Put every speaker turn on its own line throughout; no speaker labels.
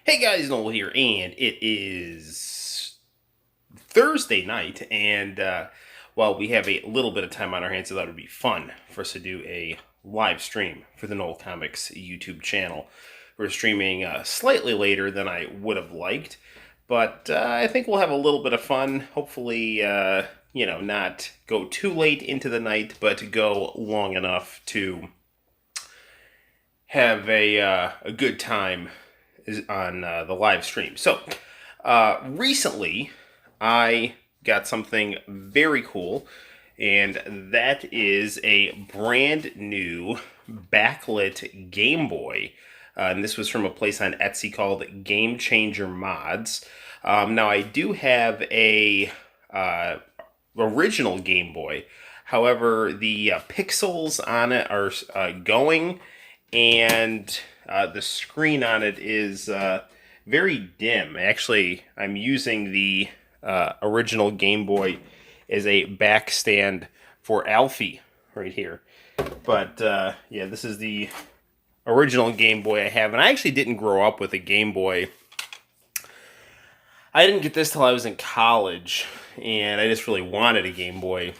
Hey guys, Noel here, and it is Thursday night, and well, we have a little bit of time on our hands, so that would be fun for us to do a live stream for the Noel ComiX YouTube channel. We're streaming slightly later than I would have liked, but I think we'll have a little bit of fun. Hopefully, not go too late into the night, but go long enough to have a good time on the live stream. So, recently, I got something very cool, and that is a brand new backlit Game Boy. And this was from a place on Etsy called Game Changer Mods. Now, I do have a original Game Boy. However, the pixels on it are going, and the screen on it is very dim. Actually, I'm using the original Game Boy as a back stand for Alfie right here. But yeah, this is the original Game Boy I have, and I actually didn't grow up with a Game Boy. I didn't get this till I was in college, and I just really wanted a Game Boy.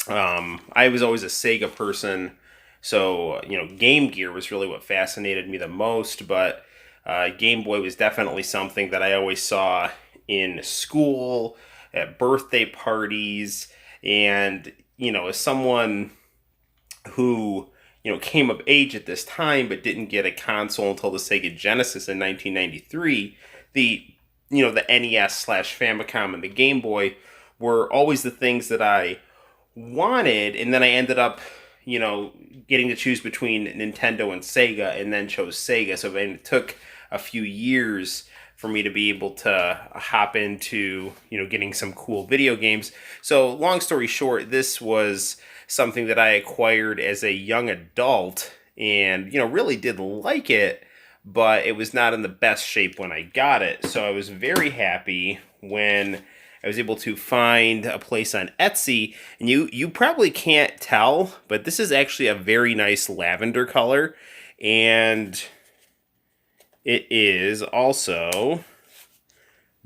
I was always a Sega person, so Game Gear was really what fascinated me the most. But Game Boy was definitely something that I always saw in school, at birthday parties, and as someone who came of age at this time but didn't get a console until the Sega Genesis in 1993, the NES slash Famicom and the Game Boy were always the things that I wanted, and then I ended up, getting to choose between Nintendo and Sega, and then chose Sega. So it took a few years for me to be able to hop into, getting some cool video games. So long story short, this was something that I acquired as a young adult, and really did like it, but it was not in the best shape when I got it. So I was very happy when I was able to find a place on Etsy, and you probably can't tell, but this is actually a very nice lavender color, and it is also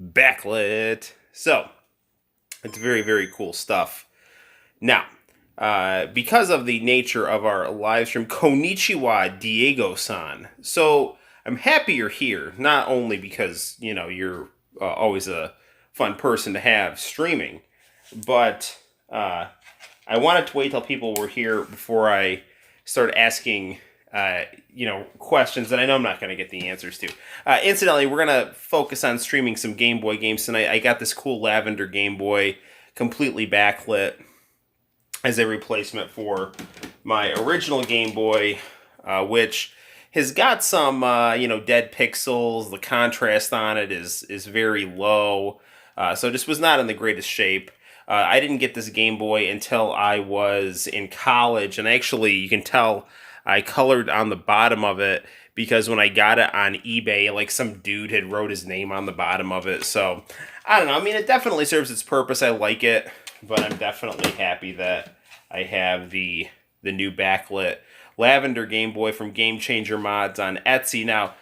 backlit. So it's very, very cool stuff. Now, because of the nature of our live stream, Konnichiwa, Diego-san. So I'm happy you're here, not only because, you're always a fun person to have streaming, but I wanted to wait till people were here before I start asking, questions that I know I'm not going to get the answers to. Incidentally, we're going to focus on streaming some Game Boy games tonight. I got this cool lavender Game Boy, completely backlit, as a replacement for my original Game Boy, which has got some, dead pixels. The contrast on it is very low, so just was not in the greatest shape. I didn't get this Game Boy until I was in college, and actually, you can tell I colored on the bottom of it because when I got it on eBay, like some dude had wrote his name on the bottom of it. So I don't know. I mean, it definitely serves its purpose. I like it, but I'm definitely happy that I have the new backlit lavender Game Boy from Game Changer Mods on Etsy. Now,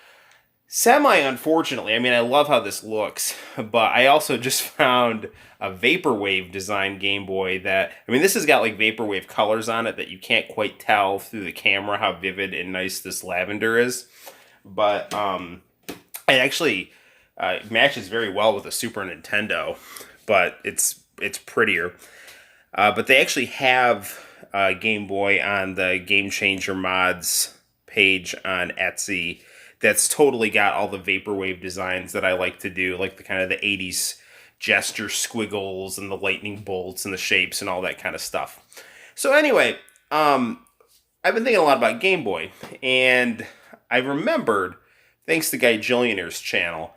semi-unfortunately, I mean, I love how this looks, but I also just found a Vaporwave design Game Boy that, I mean, this has got like Vaporwave colors on it that you can't quite tell through the camera how vivid and nice this lavender is. But it actually matches very well with a Super Nintendo, but it's prettier. But they actually have Game Boy on the Game Changer Mods page on Etsy that's totally got all the Vaporwave designs that I like to do, like the kind of the 80s gesture squiggles and the lightning bolts and the shapes and all that kind of stuff. So anyway, I've been thinking a lot about Game Boy, and I remembered, thanks to Guy Jillionaire's channel,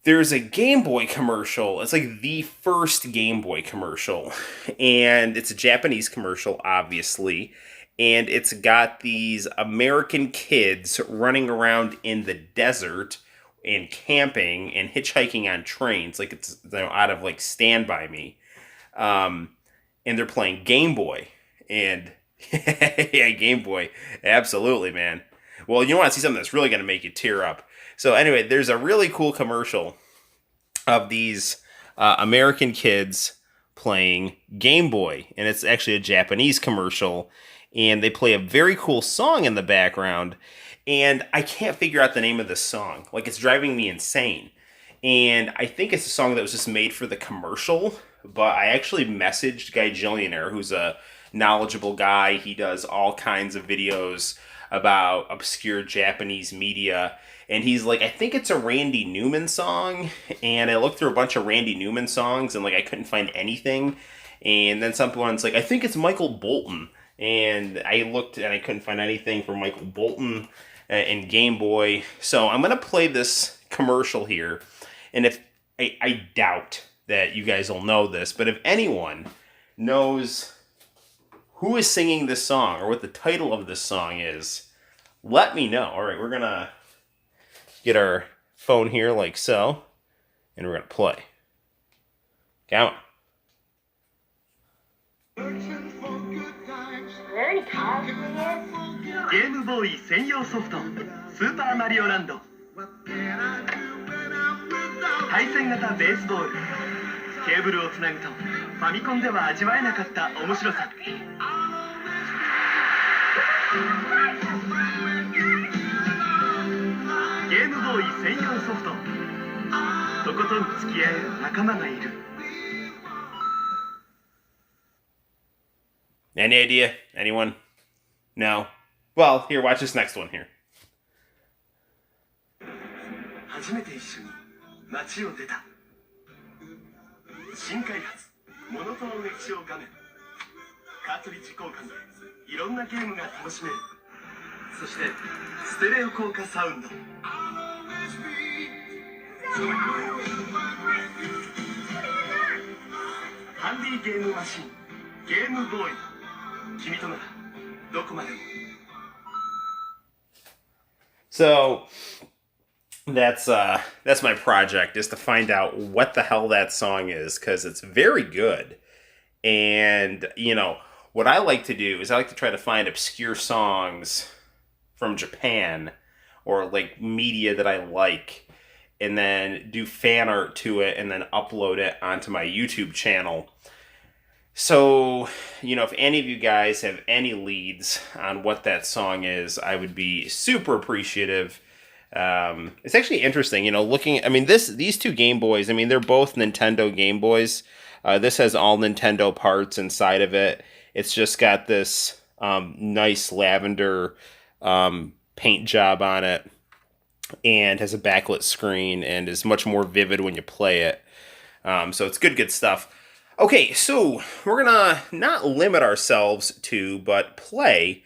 there's a Game Boy commercial. It's like the first Game Boy commercial, and it's a Japanese commercial, obviously, and it's got these American kids running around in the desert and camping and hitchhiking on trains, like it's out of like Stand By Me, and they're playing Game Boy, and yeah, Game Boy, absolutely, man. Well, you want to see something that's really going to make you tear up. So anyway, there's a really cool commercial of these American kids playing Game Boy, and it's actually a Japanese commercial, and they play a very cool song in the background, and I can't figure out the name of this song. Like, it's driving me insane. And I think it's a song that was just made for the commercial, but I actually messaged Guy Gillionaire, who's a knowledgeable guy. He does all kinds of videos about obscure Japanese media. And he's like, I think it's a Randy Newman song. And I looked through a bunch of Randy Newman songs, and like I couldn't find anything. And then someone's like, I think it's Michael Bolton. And I looked and I couldn't find anything for Michael Bolton and Game Boy. So I'm going to play this commercial here. And if I doubt that you guys will know this, but if anyone knows who is singing this song or what the title of this song is, let me know. All right, we're going to get our phone here like so, and we're going to play. Come on.
Gameboy 専用ソフトスーパーマリオランド対戦型ベースボールケーブルをつなぐとファミコンでは味わえなかった面白さゲームボーイ専用ソフトとことん付き合える仲間がいる
Any idea? Anyone? No? Well, here, watch this next one here.
初めて一緒に街を出た新開発モノトーン液晶画面カートリッジ交換でいろんなゲームが楽しめるそしてステレオ効果サウンドハンディゲームマシンゲームボーイ君とならどこまでも
So that's my project, is to find out what the hell that song is, because it's very good. And you know what I like to do is I like to try to find obscure songs from Japan or like media that I like, and then do fan art to it and then upload it onto my YouTube channel. So, you know, if any of you guys have any leads on what that song is, I would be super appreciative. It's actually interesting, you know, looking, I mean, these two Game Boys, I mean, they're both Nintendo Game Boys. This has all Nintendo parts inside of it. It's just got this nice lavender paint job on it, and has a backlit screen and is much more vivid when you play it. So it's good stuff. Okay, so we're gonna not limit ourselves to, but play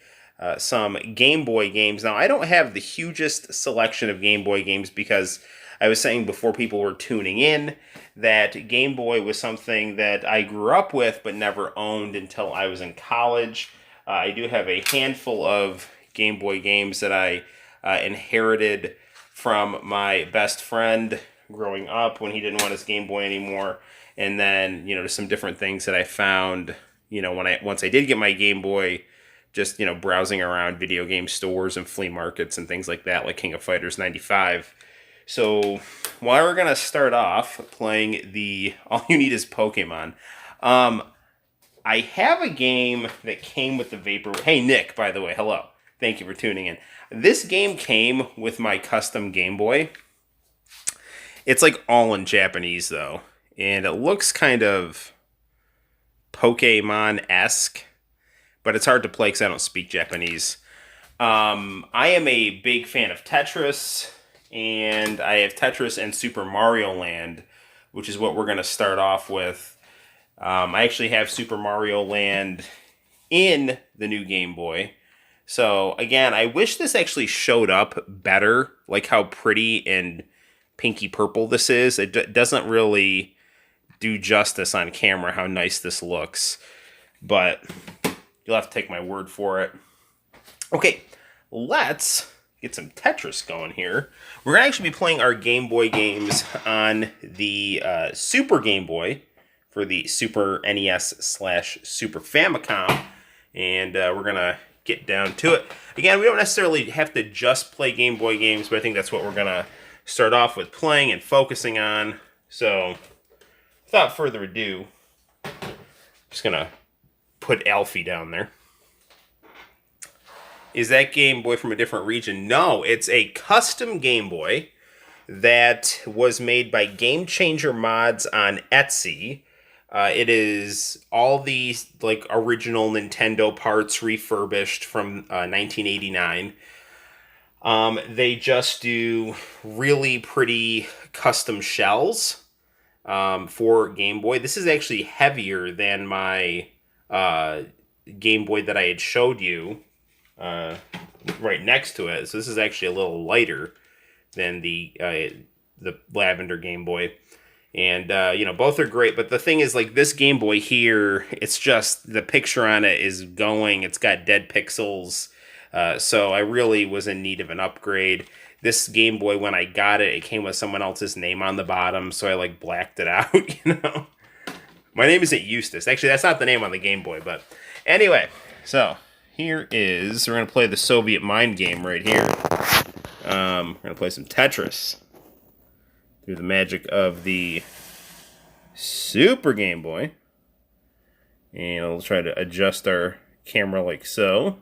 some Game Boy games. Now, I don't have the hugest selection of Game Boy games because I was saying before people were tuning in that Game Boy was something that I grew up with but never owned until I was in college. I do have a handful of Game Boy games that I inherited from my best friend growing up when he didn't want his Game Boy anymore. And then, you know, some different things that I found, you know, once I did get my Game Boy, just, you know, browsing around video game stores and flea markets and things like that, like King of Fighters 95. So, while we're going to start off playing the All You Need Is Pokemon, I have a game that came with the Vapor... Hey, Nick, by the way, hello. Thank you for tuning in. This game came with my custom Game Boy. It's like all in Japanese, though. And it looks kind of Pokemon-esque, but it's hard to play because I don't speak Japanese. I am a big fan of Tetris, and I have Tetris and Super Mario Land, which is what we're going to start off with. I actually have Super Mario Land in the new Game Boy. So, again, I wish this actually showed up better, like how pretty and pinky purple this is. It doesn't really do justice on camera how nice this looks, but you'll have to take my word for it. Okay, let's get some Tetris going here. We're going to actually be playing our Game Boy games on the Super Game Boy for the Super NES/Super Famicom, and we're going to get down to it. Again, we don't necessarily have to just play Game Boy games, but I think that's what we're going to start off with playing and focusing on. So, without further ado, just gonna put Alfie down there. Is that Game Boy from a different region? No, it's a custom Game Boy that was made by Game Changer Mods on Etsy. It is all these like original Nintendo parts refurbished from 1989. They just do really pretty custom shells for Game Boy. This is actually heavier than my Game Boy that I had showed you right next to it. So this is actually a little lighter than the lavender Game Boy. And, both are great. But the thing is, like, this Game Boy here, it's just, the picture on it is going. It's got dead pixels. So I really was in need of an upgrade. This Game Boy, when I got it, it came with someone else's name on the bottom. So I, like, blacked it out, My name isn't Eustace. Actually, that's not the name on the Game Boy. But anyway, so here is, we're going to play the Soviet Mind game right here. We're going to play some Tetris through the magic of the Super Game Boy. And I'll try to adjust our camera like so.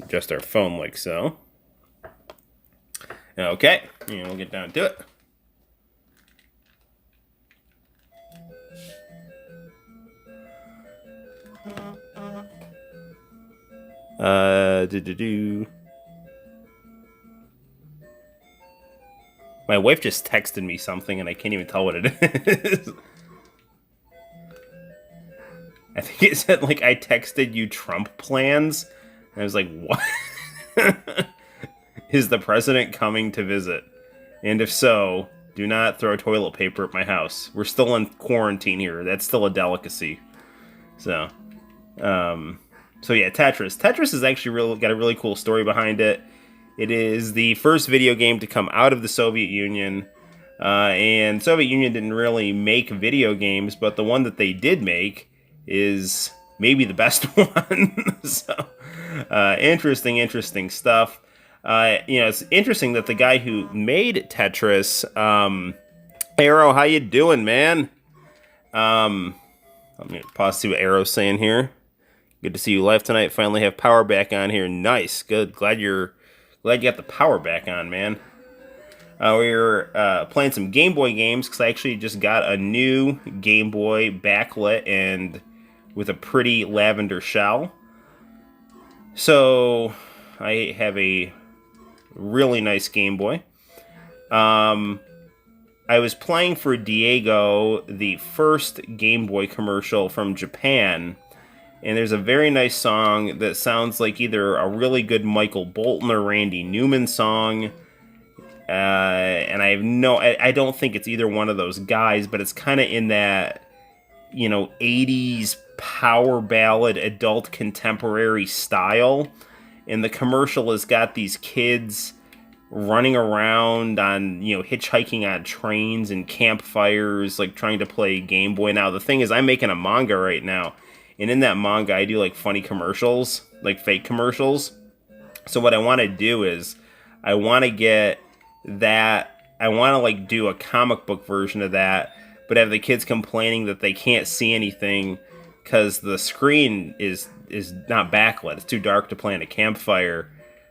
Adjust our phone like so. Okay, and we'll get down to it. My wife just texted me something, and I can't even tell what it is. I think it said, like, I texted you Trump plans. And I was like, what? Is the president coming to visit? And if so, do not throw toilet paper at my house. We're still in quarantine here. That's still a delicacy. So yeah, Tetris. Tetris has actually got a really cool story behind it. It is the first video game to come out of the Soviet Union, and Soviet Union didn't really make video games, but the one that they did make is maybe the best one. So, interesting stuff. It's interesting that the guy who made Tetris, Arrow, how you doing, man? I'm gonna pause to see what Arrow's saying here. Good to see you live tonight. Finally have power back on here. Nice, good. Glad you got the power back on, man. We were playing some Game Boy games because I actually just got a new Game Boy backlit and with a pretty lavender shell. So I have a really nice Game Boy. I was playing for Diego the first Game Boy commercial from Japan. And there's a very nice song that sounds like either a really good Michael Bolton or Randy Newman song. And I don't think it's either one of those guys, but it's kind of in that, 80s power ballad, adult contemporary style. And the commercial has got these kids running around on, hitchhiking on trains and campfires, like trying to play Game Boy. Now, the thing is, I'm making a manga right now. And in that manga, I do, like, funny commercials, like fake commercials. So what I want to do is, I want to get that, I want to, like, do a comic book version of that, but have the kids complaining that they can't see anything because the screen is not backlit. It's too dark to play in a campfire.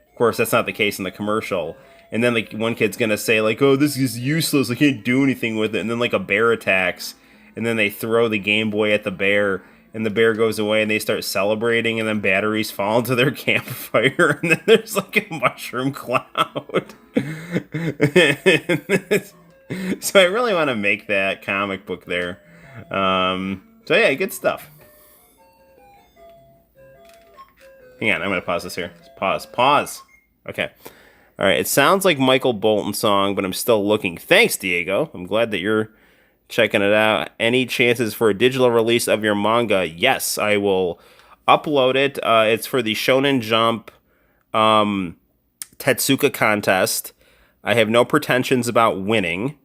Of course, that's not the case in the commercial. And then, like, one kid's going to say, like, oh, this is useless, I can't do anything with it. And then, like, a bear attacks, and then they throw the Game Boy at the bear, and the bear goes away, and they start celebrating, and then batteries fall into their campfire, and then there's, like, a mushroom cloud. So I really want to make that comic book there. So yeah, good stuff. Hang on, I'm going to pause this here. Pause. Okay. All right, it sounds like Michael Bolton's song, but I'm still looking. Thanks, Diego. I'm glad that you're checking it out. Any chances for a digital release of your manga? Yes, I will upload it. It's for the Shonen Jump Tetsuka contest. I have no pretensions about winning,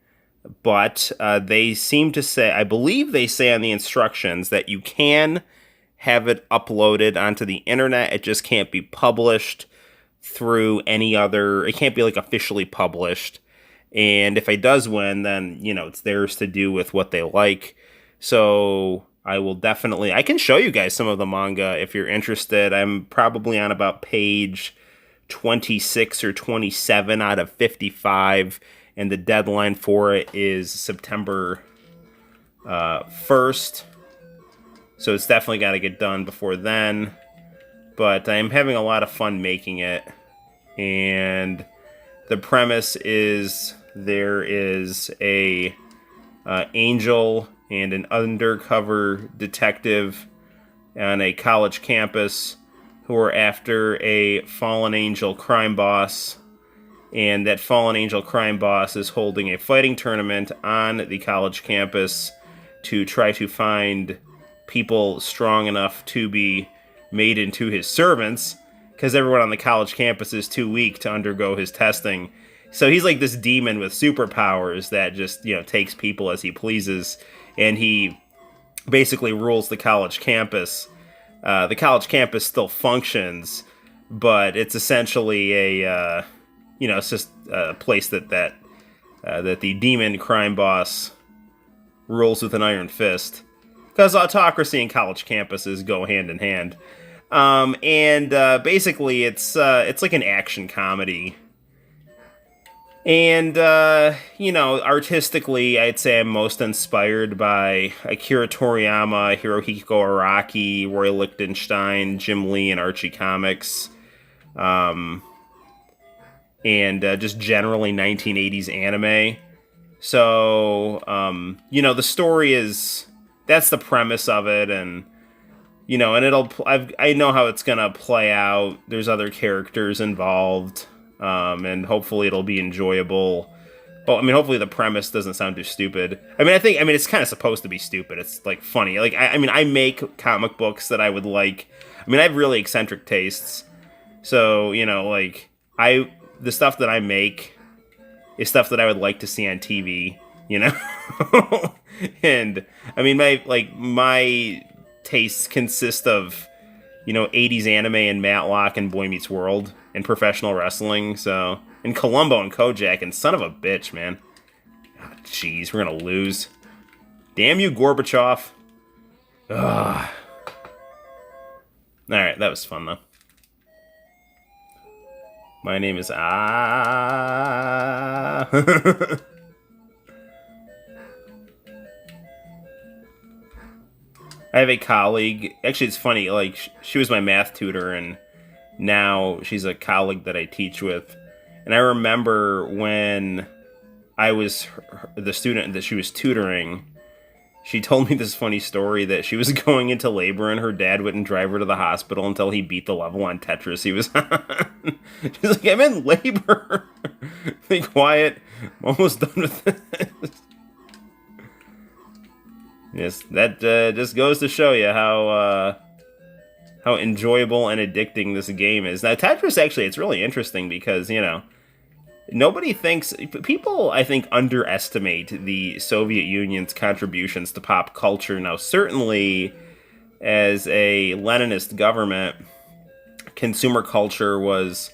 but they seem to say, I believe they say on the instructions that you can have it uploaded onto the internet. It just can't be published through any other. It can't be like officially published. And if it does win, then it's theirs to do with what they like. So I will definitely. I can show you guys some of the manga if you're interested. I'm probably on about page 26 or 27 out of 55, and the deadline for it is September 1st. So it's definitely got to get done before then. But I'm having a lot of fun making it. And the premise is there is a angel and an undercover detective on a college campus who are after a fallen angel crime boss. And that fallen angel crime boss is holding a fighting tournament on the college campus to try to find people strong enough to be made into his servants, because everyone on the college campus is too weak to undergo his testing. So he's like this demon with superpowers that just, takes people as he pleases, and he basically rules the college campus. The college campus still functions, but it's essentially it's just a place that the demon crime boss rules with an iron fist. Because autocracy and college campuses go hand in hand. And basically it's like an action comedy. And, artistically, I'd say I'm most inspired by Akira Toriyama, Hirohiko Araki, Roy Lichtenstein, Jim Lee, and Archie Comics. And just generally 1980s anime. So, the story is... That's the premise of it, and I know how it's gonna play out. There's other characters involved, and hopefully it'll be enjoyable. Oh, hopefully the premise doesn't sound too stupid. It's kind of supposed to be stupid. It's like funny. Like I make comic books that I would like. I have really eccentric tastes, so the stuff that I make is stuff that I would like to see on TV. And my tastes consist of 80s anime and Matlock and Boy Meets World and professional wrestling, so, and Columbo and Kojak, and son of a bitch, man. Jeez, we're gonna lose. Damn you, Gorbachev. Ugh. Alright, that was fun though. My name is I have a colleague. Actually, it's funny. Like, she was my math tutor, and now she's a colleague that I teach with. And I remember when I was the student that she was tutoring, she told me this funny story that she was going into labor and her dad wouldn't drive her to the hospital until he beat the level on Tetris he was on. She's like, I'm in labor. Be quiet. I'm almost done with this. Yes, that just goes to show you how enjoyable and addicting this game is. Now, Tetris, actually, it's really interesting because, nobody thinks... People, I think, underestimate the Soviet Union's contributions to pop culture. Now, certainly, as a Leninist government, consumer culture was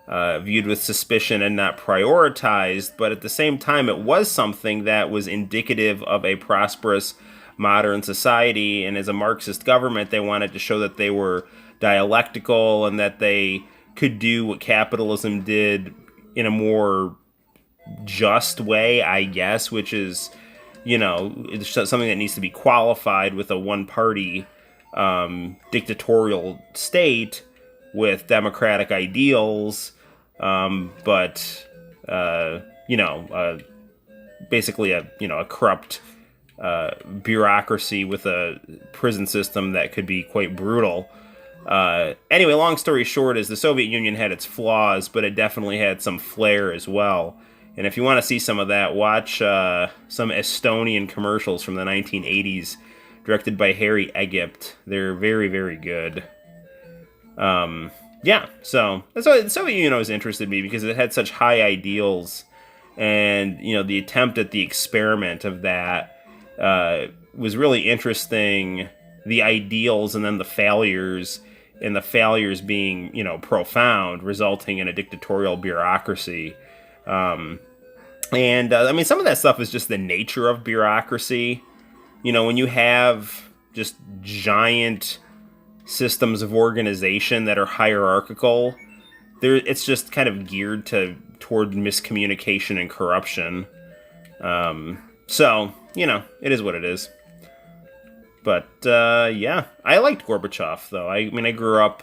viewed with suspicion and not prioritized, but at the same time, it was something that was indicative of a prosperous modern society, and as a Marxist government, they wanted to show that they were dialectical and that they could do what capitalism did in a more just way, I guess, which is, it's something that needs to be qualified with a one-party dictatorial state with democratic ideals, but basically a corrupt bureaucracy with a prison system that could be quite brutal. Anyway, long story short is the Soviet Union had its flaws, but it definitely had some flair as well. And if you want to see some of that, watch some Estonian commercials from the 1980s, directed by Harry Egypt. They're very, very good. Yeah, so the Soviet Union always interested me because it had such high ideals, and the attempt at the experiment of that was really interesting. The ideals and then the failures, and the failures being, profound, resulting in a dictatorial bureaucracy. And I mean, some of that stuff is just the nature of bureaucracy. When you have just giant systems of organization that are hierarchical, it's just kind of geared toward miscommunication and corruption. So, it is what it is. But, yeah, I liked Gorbachev, though. I mean, I grew up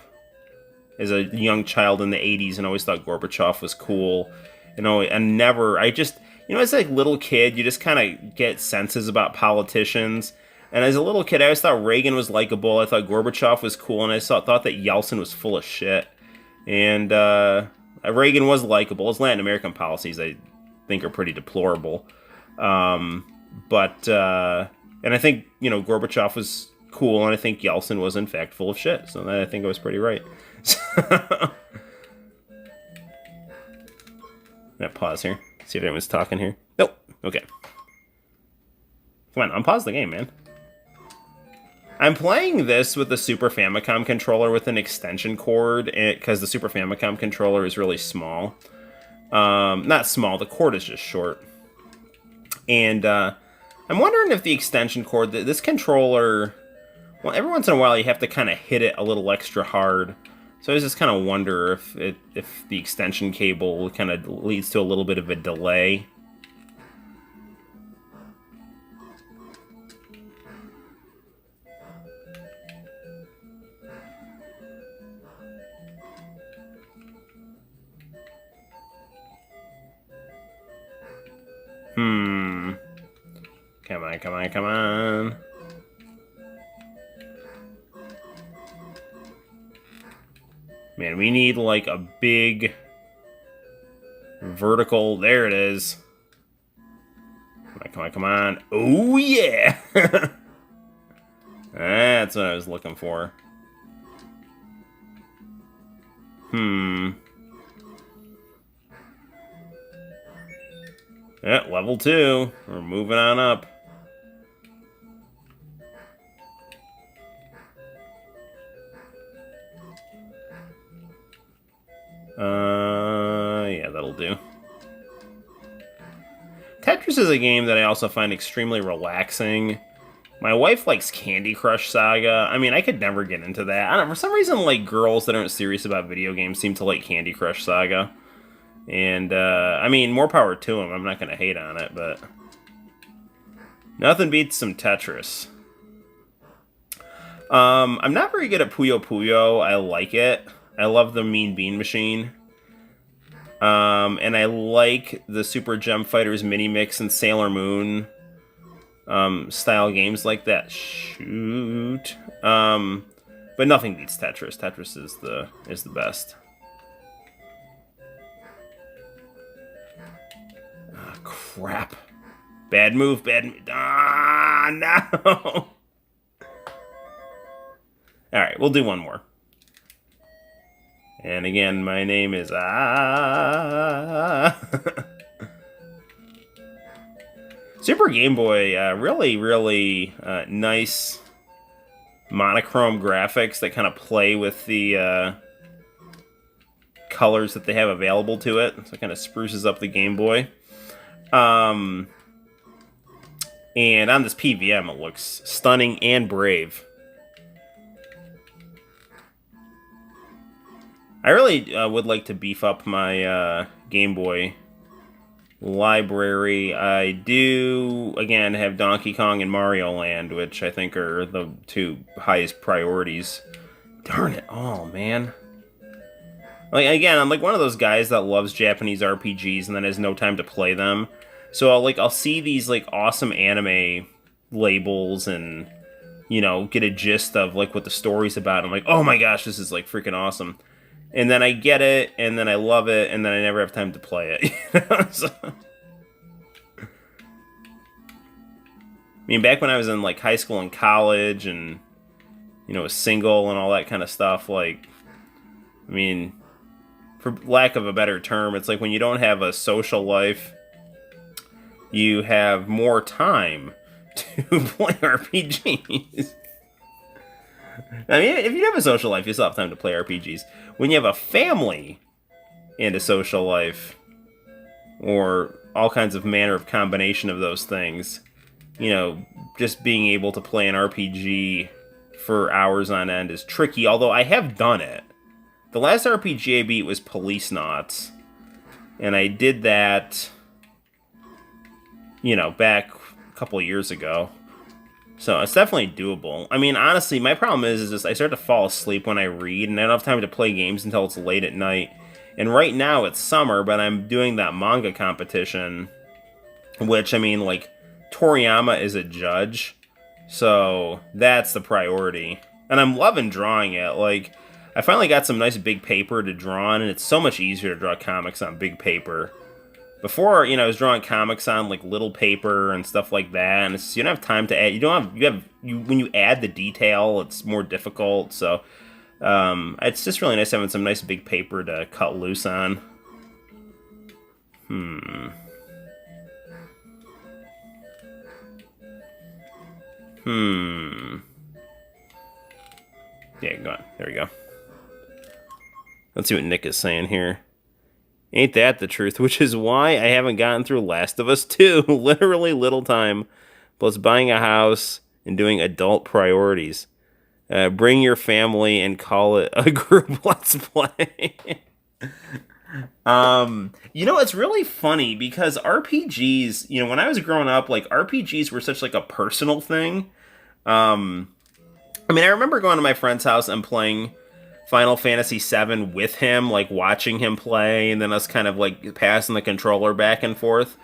as a young child in the 80s and always thought Gorbachev was cool. As a little kid, you just kind of get senses about politicians. And as a little kid, I always thought Reagan was likable. I thought Gorbachev was cool, and I thought that Yeltsin was full of shit. And Reagan was likable. His Latin American policies, I think, are pretty deplorable. And I think, Gorbachev was cool, and I think Yeltsin was, in fact, full of shit. So I think I was pretty right. I'm gonna pause here. See if anyone's talking here. Nope. Okay. Come on, unpause the game, man. I'm playing this with the Super Famicom controller with an extension cord, because the Super Famicom controller is really small. Not small, the cord is just short. And I'm wondering if the extension cord, this controller, well, every once in a while you have to kind of hit it a little extra hard. So I just kind of wonder if the extension cable kind of leads to a little bit of a delay. Come on. Man, we need like a big vertical. There it is. Come on. Oh, yeah. That's what I was looking for. Yeah, level 2. We're moving on up. Yeah, that'll do. Tetris is a game that I also find extremely relaxing. My wife likes Candy Crush Saga. I mean, I could never get into that. I don't know, for some reason, like, girls that aren't serious about video games seem to like Candy Crush Saga. And, I mean, more power to them. I'm not going to hate on it, but nothing beats some Tetris. I'm not very good at Puyo Puyo. I like it. I love the Mean Bean Machine. And I like the Super Gem Fighters Mini Mix and Sailor Moon style games like that. Shoot. But nothing beats Tetris. Tetris is the best. Ah, crap. Bad move, Ah, no! Alright, we'll do one more. And again, my name is Super Game Boy, really, really nice monochrome graphics that kind of play with the colors that they have available to it. So it kind of spruces up the Game Boy. And on this PVM, it looks stunning and brave. I really would like to beef up my Game Boy library. I do, again, have Donkey Kong and Mario Land, which I think are the two highest priorities. Darn it all, man. Like, again, I'm like one of those guys that loves Japanese RPGs and then has no time to play them. So I'll see these like awesome anime labels and, get a gist of like what the story's about. I'm like, oh my gosh, this is like freaking awesome. And then I get it, and then I love it, and then I never have time to play it. So, I mean, back when I was in like high school and college, and was single and all that kind of stuff. Like, I mean, for lack of a better term, it's like when you don't have a social life, you have more time to play RPGs. I mean, if you have a social life, you still have time to play RPGs. When you have a family and a social life, or all kinds of manner of combination of those things, just being able to play an RPG for hours on end is tricky, although I have done it. The last RPG I beat was Police Knots, and I did that, back a couple of years ago. So it's definitely doable. I mean, honestly, my problem is just I start to fall asleep when I read, and I don't have time to play games until it's late at night. And right now it's summer, but I'm doing that manga competition, which, I mean, like, Toriyama is a judge, so that's the priority. And I'm loving drawing it. Like, I finally got some nice big paper to draw on, and it's so much easier to draw comics on big paper. Before, I was drawing comics on like little paper and stuff like that, and you don't have time to add. When you add the detail, it's more difficult. So, it's just really nice having some nice big paper to cut loose on. Yeah, go on. There we go. Let's see what Nick is saying here. Ain't that the truth? Which is why I haven't gotten through Last of Us 2. Literally little time, plus buying a house and doing adult priorities. Bring your family and call it a group let's play. It's really funny because RPGs, when I was growing up, like, RPGs were such like a personal thing. I mean, I remember going to my friend's house and playing Final Fantasy VII with him, like watching him play, and then us kind of like passing the controller back and forth.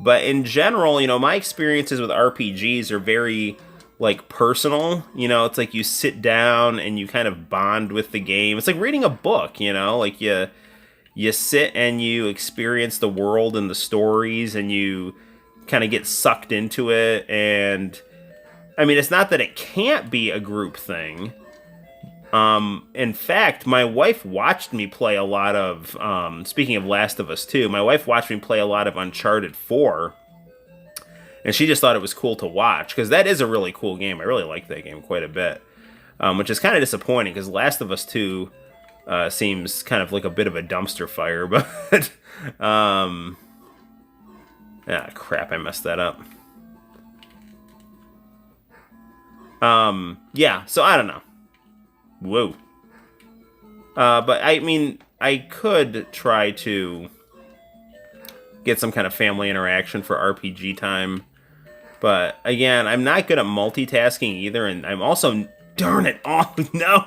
But in general, my experiences with RPGs are very like personal. It's like you sit down and you kind of bond with the game. It's like reading a book, like you sit and you experience the world and the stories, and you kind of get sucked into it. And I mean, it's not that it can't be a group thing. In fact, my wife watched me play a lot of, speaking of Last of Us 2, my wife watched me play a lot of Uncharted 4, and she just thought it was cool to watch, because that is a really cool game. I really like that game quite a bit, which is kind of disappointing, because Last of Us 2 seems kind of like a bit of a dumpster fire, but, crap, I messed that up. Yeah, so I don't know. Whoa. But I mean, I could try to get some kind of family interaction for RPG time. But again, I'm not good at multitasking either, and I'm also, darn it, oh, no.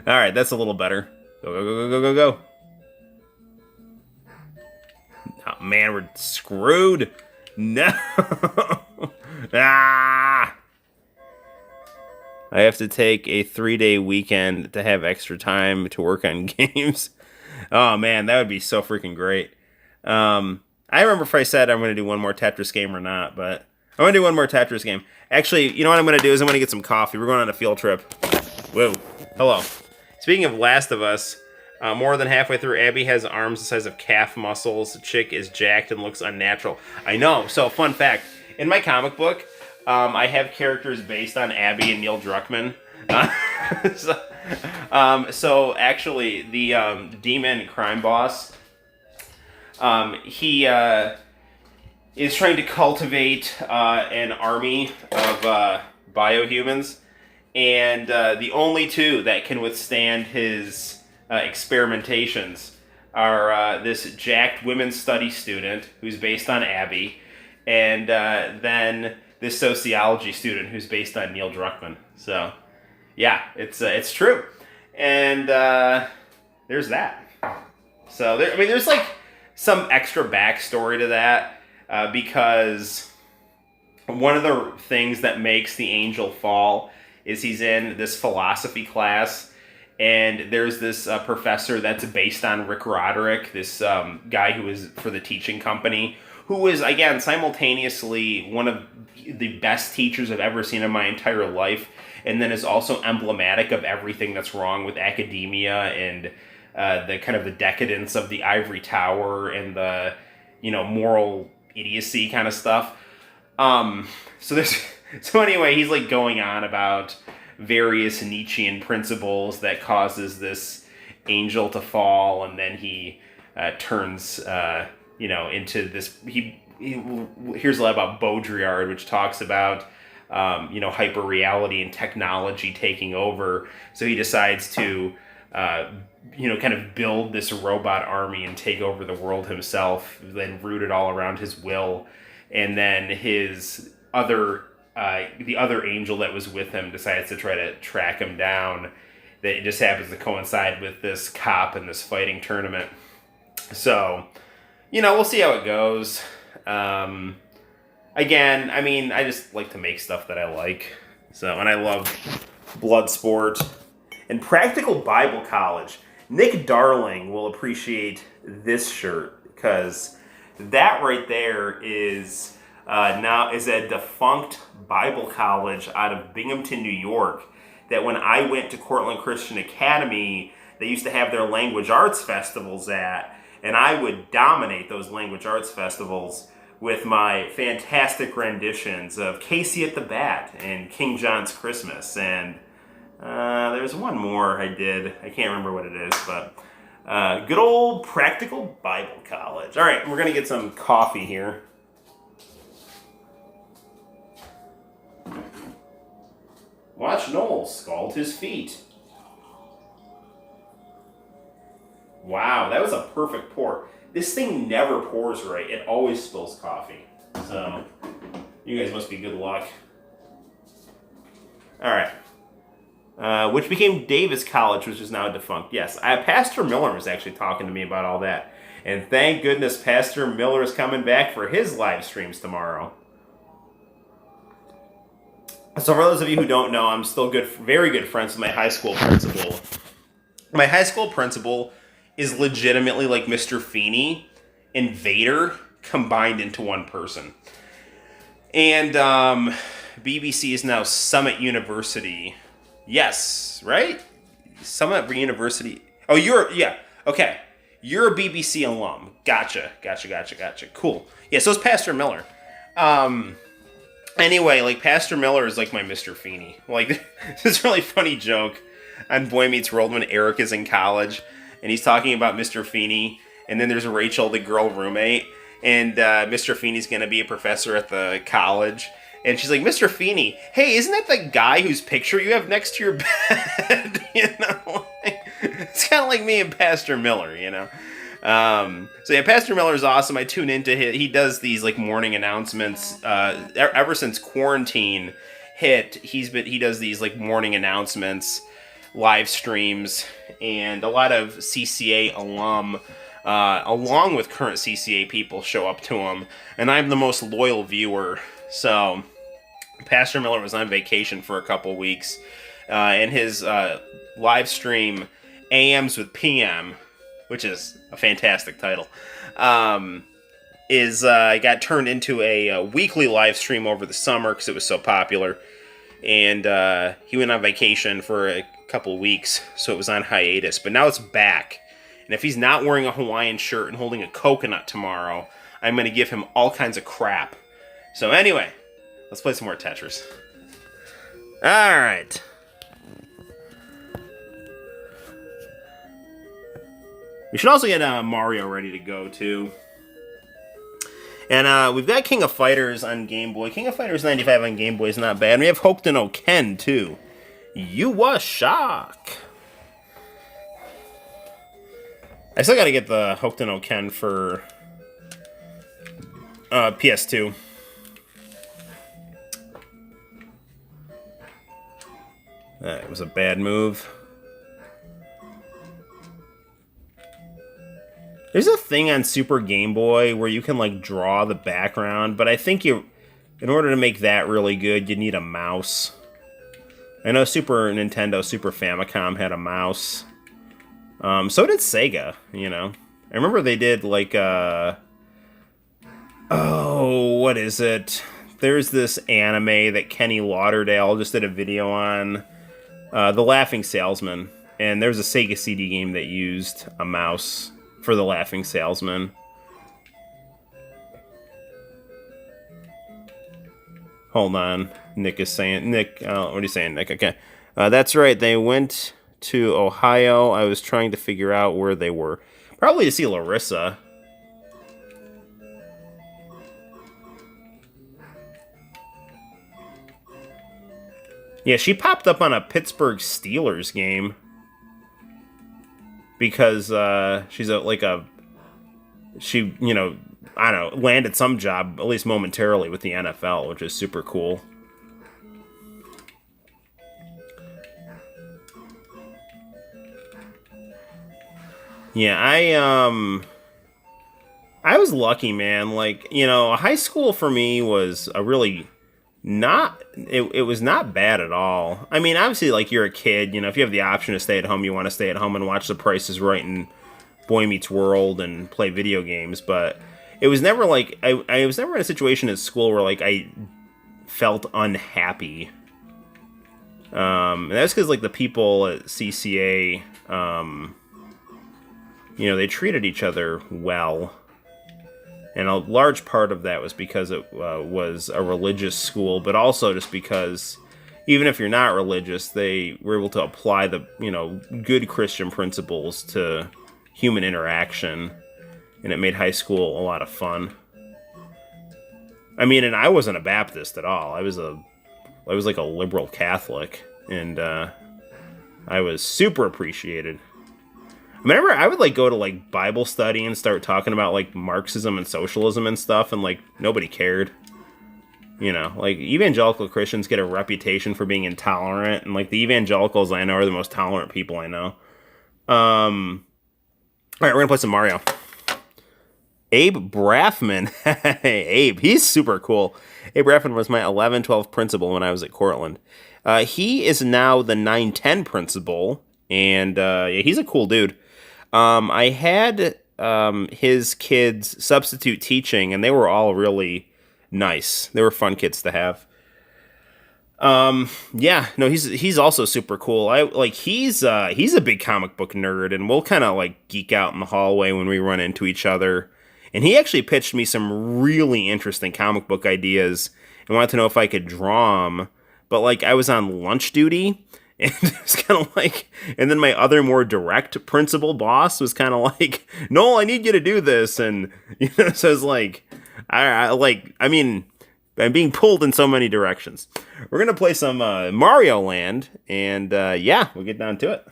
Alright, that's a little better. Go. Oh man, we're screwed. No. Ah! I have to take a 3-day weekend to have extra time to work on games. Oh man, that would be so freaking great. I remember if I said I'm going to do one more Tetris game or not, but I'm going to do one more Tetris game. Actually, you know what I'm going to do is I'm going to get some coffee. We're going on a field trip. Whoa. Hello. Speaking of Last of Us, more than halfway through, Abby has arms the size of calf muscles. The chick is jacked and looks unnatural. I know. So, fun fact. In my comic book, I have characters based on Abby and Neil Druckmann. So actually, the demon crime boss, he is trying to cultivate an army of biohumans, and the only two that can withstand his experimentations are this jacked women's studies student who's based on Abby, and then this sociology student who's based on Neil Druckmann. So, yeah, it's true. And there's that. So, there's like some extra backstory to that because one of the things that makes the angel fall is he's in this philosophy class, and there's this professor that's based on Rick Roderick, this guy who is for the teaching company, who is, again, simultaneously one of the best teachers I've ever seen in my entire life, and then is also emblematic of everything that's wrong with academia and the kind of the decadence of the ivory tower and the, moral idiocy kind of stuff. So So anyway, he's like going on about various Nietzschean principles that causes this angel to fall, and then he turns, into this. He hears a lot about Baudrillard, which talks about hyper reality and technology taking over. So he decides to kind of build this robot army and take over the world himself, then root it all around his will. And then the other angel that was with him decides to try to track him down. That just happens to coincide with this cop and this fighting tournament. So, we'll see how it goes. Again, I mean, I just like to make stuff that I like. So, and I love Bloodsport and Practical Bible College. Nick Darling will appreciate this shirt because that right there is now is a defunct Bible college out of Binghamton, New York. That when I went to Cortland Christian Academy, they used to have their language arts festivals at, and I would dominate those language arts festivals with my fantastic renditions of Casey at the Bat and King John's Christmas. And there's one more I did. I can't remember what it is, but good old Practical Bible College. All right, we're going to get some coffee here. Watch Noel scald his feet. Wow, that was a perfect pour. This thing never pours right. It always spills coffee. So, you guys must be good luck. All right. Which became Davis College, which is now defunct. Yes, Pastor Miller was actually talking to me about all that. And thank goodness Pastor Miller is coming back for his live streams tomorrow. So for those of you who don't know, I'm still very good friends with my high school principal. My high school principal is legitimately like Mr. Feeney and Vader combined into one person. And BBC is now Summit University. Yes, right? Summit University. Oh, okay. You're a BBC alum. Gotcha. Cool. Yeah, so is Pastor Miller. Anyway, like, Pastor Miller is like my Mr. Feeney. Like, this really funny joke on Boy Meets World when Eric is in college, and he's talking about Mr. Feeney, and then there's Rachel, the girl roommate, and Mr. Feeney's going to be a professor at the college, and she's like, Mr. Feeney, hey, isn't that the guy whose picture you have next to your bed? It's kind of like me and Pastor Miller, So yeah, Pastor Miller is awesome. I tune into him. He does these like morning announcements. Ever since quarantine hit, he does these like morning announcements, live streams, and a lot of CCA alum, along with current CCA people, show up to him. And I'm the most loyal viewer. So Pastor Miller was on vacation for a couple weeks, and his live stream AMs with PM, which is a fantastic title, got turned into a weekly live stream over the summer because it was so popular. And he went on vacation for a couple weeks, so it was on hiatus. But now it's back. And if he's not wearing a Hawaiian shirt and holding a coconut tomorrow, I'm going to give him all kinds of crap. So anyway, let's play some more Tetris. All right. We should also get Mario ready to go, too. And we've got King of Fighters on Game Boy. King of Fighters 95 on Game Boy is not bad. And we have Hokuto no Ken, too. You was shock. I still gotta get the Hokuto no Ken for PS2. That was a bad move. There's a thing on Super Game Boy where you can, like, draw the background, but I think in order to make that really good, you need a mouse. I know Super Nintendo, Super Famicom had a mouse. So did Sega, I remember they did, like, what is it? There's this anime that Kenny Lauderdale just did a video on, The Laughing Salesman, and there's a Sega CD game that used a mouse for The Laughing Salesman. Hold on. Nick is saying... Nick, what are you saying, Nick? Okay. That's right. They went to Ohio. I was trying to figure out where they were. Probably to see Larissa. Yeah, she popped up on a Pittsburgh Steelers game. Because she's she, I don't know, landed some job, at least momentarily, with the NFL, which is super cool. Yeah, I was lucky, man. Like, high school for me was a really it was not bad at all. I mean, obviously, like, you're a kid, if you have the option to stay at home, you want to stay at home and watch The Price is Right and Boy Meets World and play video games, but it was never like I was never in a situation at school where like I felt unhappy. And that's because like the people at CCA, they treated each other well. And a large part of that was because it was a religious school, but also just because even if you're not religious, they were able to apply the, good Christian principles to human interaction. And it made high school a lot of fun. I mean, and I wasn't a Baptist at all. I was like a liberal Catholic, and I was super appreciated. Remember, I would like go to like Bible study and start talking about like Marxism and socialism and stuff, and like nobody cared. Like evangelical Christians get a reputation for being intolerant, and like the evangelicals I know are the most tolerant people I know. All right, we're gonna play some Mario. Abe Braffman. Hey, Abe, he's super cool. Abe Braffman was my 11-12 principal when I was at Cortland. He is now the 9-10 principal, and yeah, he's a cool dude. I had his kids substitute teaching, and they were all really nice. They were fun kids to have. Yeah, no, he's also super cool. He's a big comic book nerd, and we'll kind of like geek out in the hallway when we run into each other. And he actually pitched me some really interesting comic book ideas and wanted to know if I could draw them. But like I was on lunch duty, and it was kind of like, and then my other more direct principal boss was kind of like, "Noel, I need you to do this," and so it's like, I mean, I'm being pulled in so many directions. We're gonna play some Mario Land, and yeah, we'll get down to it.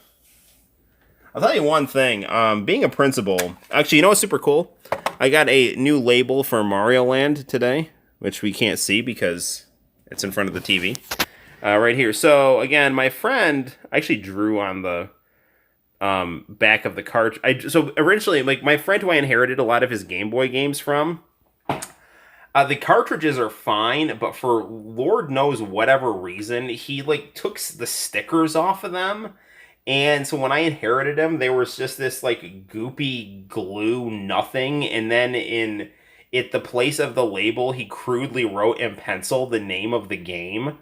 I'll tell you one thing. Being a principal, actually, you know what's super cool? I got a new label for Mario Land today, which we can't see because it's in front of the TV. Right here. So, again, my friend actually drew on the back of the cart. So, originally, like, my friend who I inherited a lot of his Game Boy games from, the cartridges are fine, but for Lord knows whatever reason, he, like, took the stickers off of them. And so when I inherited them, there was just this, like, goopy glue nothing. And then at the place of the label, he crudely wrote in pencil the name of the game.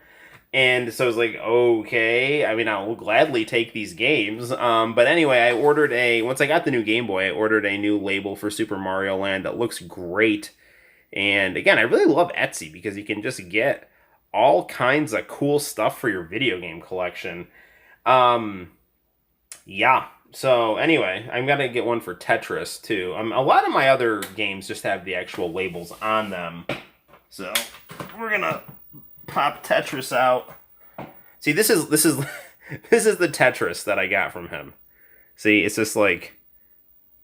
And so I was like, okay, I mean, I'll gladly take these games. But anyway, once I got the new Game Boy, I ordered a new label for Super Mario Land that looks great. And again, I really love Etsy because you can just get all kinds of cool stuff for your video game collection. Yeah. So anyway, I'm gonna get one for Tetris too. A lot of my other games just have the actual labels on them. So we're gonna pop Tetris out. See, this is this is the Tetris that I got from him. See, it's just like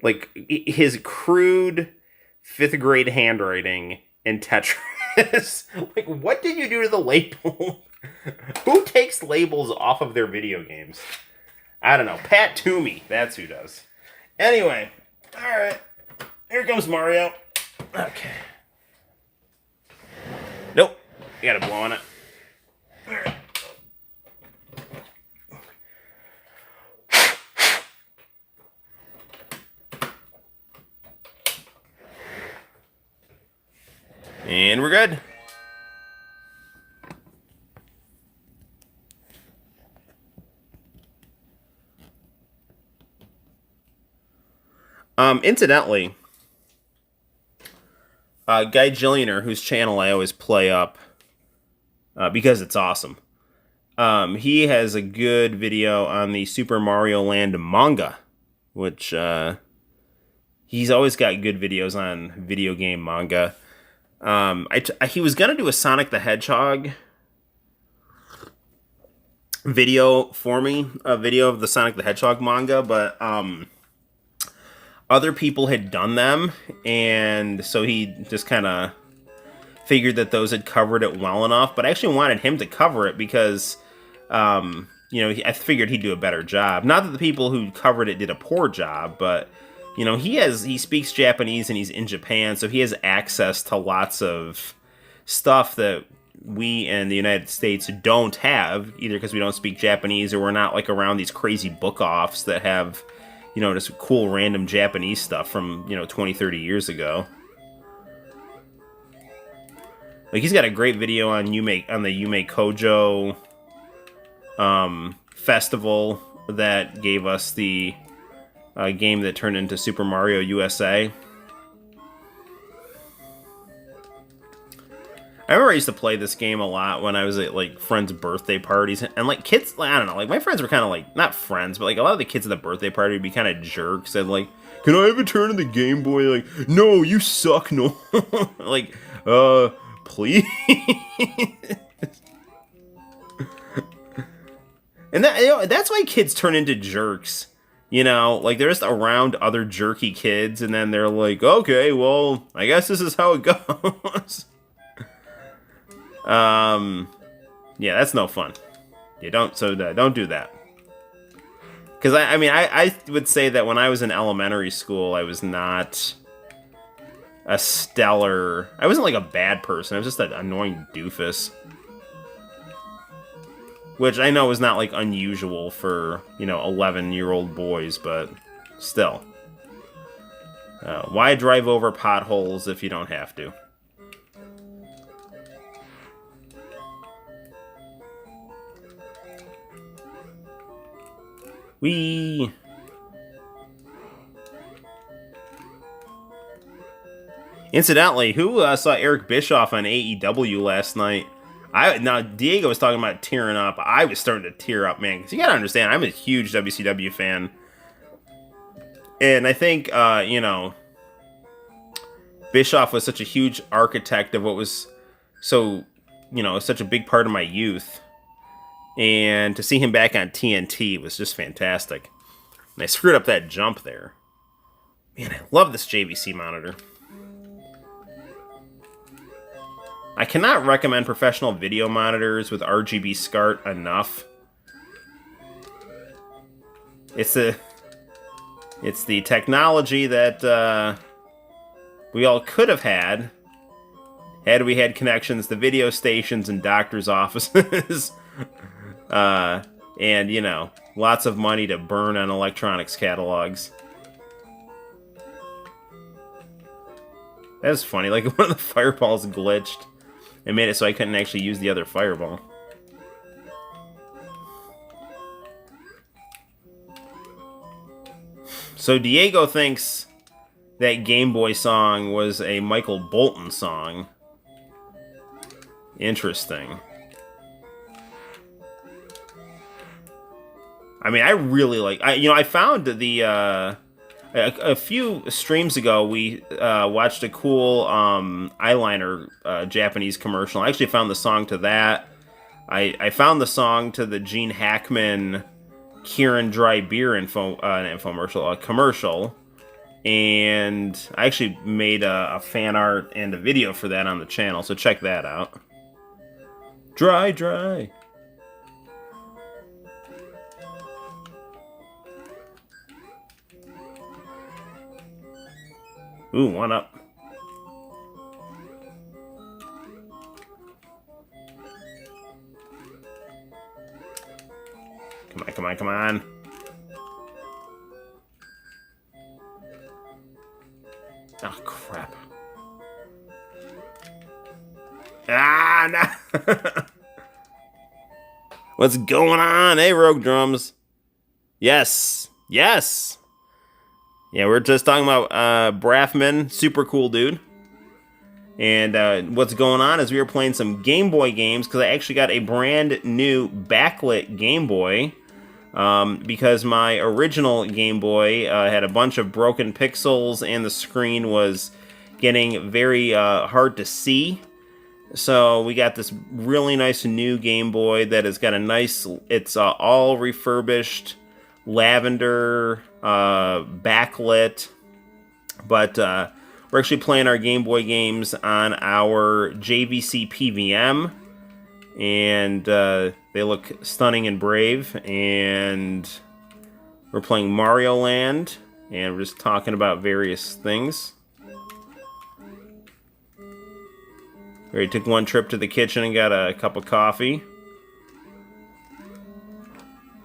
his crude 5th grade handwriting in Tetris. Like, what did you do to the label? Who takes labels off of their video games? I don't know. Pat Toomey. That's who does. Anyway. Alright. Here comes Mario. Okay. Nope. You gotta blow on it. Alright. And we're good. Incidentally, Guy Gillionaire, whose channel I always play up, because it's awesome. He has a good video on the Super Mario Land manga, which he's always got good videos on video game manga. He was gonna do a Sonic the Hedgehog video for me, a video of the Sonic the Hedgehog manga, but other people had done them, and so he just kind of figured that those had covered it well enough. But I actually wanted him to cover it because, I figured he'd do a better job. Not that the people who covered it did a poor job, but he speaks Japanese and he's in Japan, so he has access to lots of stuff that we in the United States don't have, either because we don't speak Japanese or we're not like around these crazy book offs that have, just cool random Japanese stuff from, 20, 30 years ago. Like, he's got a great video on the Yume Kojo festival that gave us the game that turned into Super Mario USA. I remember I used to play this game a lot when I was at, like, friends' birthday parties. And, like, kids, I don't know, like, my friends were kind of, like, not friends, but, like, a lot of the kids at the birthday party would be kind of jerks. And, like, can I have a turn in the Game Boy? Like, no, you suck, no. Like, please? And that's why kids turn into jerks. Like, they're just around other jerky kids, and then they're like, okay, well, I guess this is how it goes. Yeah, that's no fun. Don't do that. Because, I would say that when I was in elementary school, I was not a stellar... I wasn't, like, a bad person. I was just an annoying doofus. Which I know is not, like, unusual for, 11-year-old boys, but still. Why drive over potholes if you don't have to? Whee! Incidentally, who saw Eric Bischoff on AEW last night? Now, Diego was talking about tearing up. I was starting to tear up, man. Because you gotta understand, I'm a huge WCW fan. And I think, Bischoff was such a huge architect of what was so, such a big part of my youth. And to see him back on TNT was just fantastic. And I screwed up that jump there. Man, I love this JVC monitor. I cannot recommend professional video monitors with RGB SCART enough. It's the technology that we all could have had we had connections to video stations and doctors' offices. And, lots of money to burn on electronics catalogs. That's funny, like one of the fireballs glitched. It made it so I couldn't actually use the other fireball. So Diego thinks that Gameboy song was a Michael Bolton song. Interesting. I really like... I found the... a few streams ago, we watched a cool eyeliner Japanese commercial. I actually found the song to that. I found the song to the Gene Hackman Kirin Dry Beer infomercial, commercial. And I actually made a fan art and a video for that on the channel, so check that out. Dry. Ooh, one up. Come on. Oh, crap. Ah, no! What's going on? Hey, Rogue Drums. Yes. Yeah, we're just talking about Braffman. Super cool dude. And what's going on is we were playing some Game Boy games because I actually got a brand new backlit Game Boy. Because my original Game Boy had a bunch of broken pixels and the screen was getting very hard to see. So we got this really nice new Game Boy that has got a nice, it's all refurbished, lavender, backlit. But we're actually playing our Game Boy games on our JVC PVM. And they look stunning and brave. And we're playing Mario Land. And we're just talking about various things. We took one trip to the kitchen and got a cup of coffee.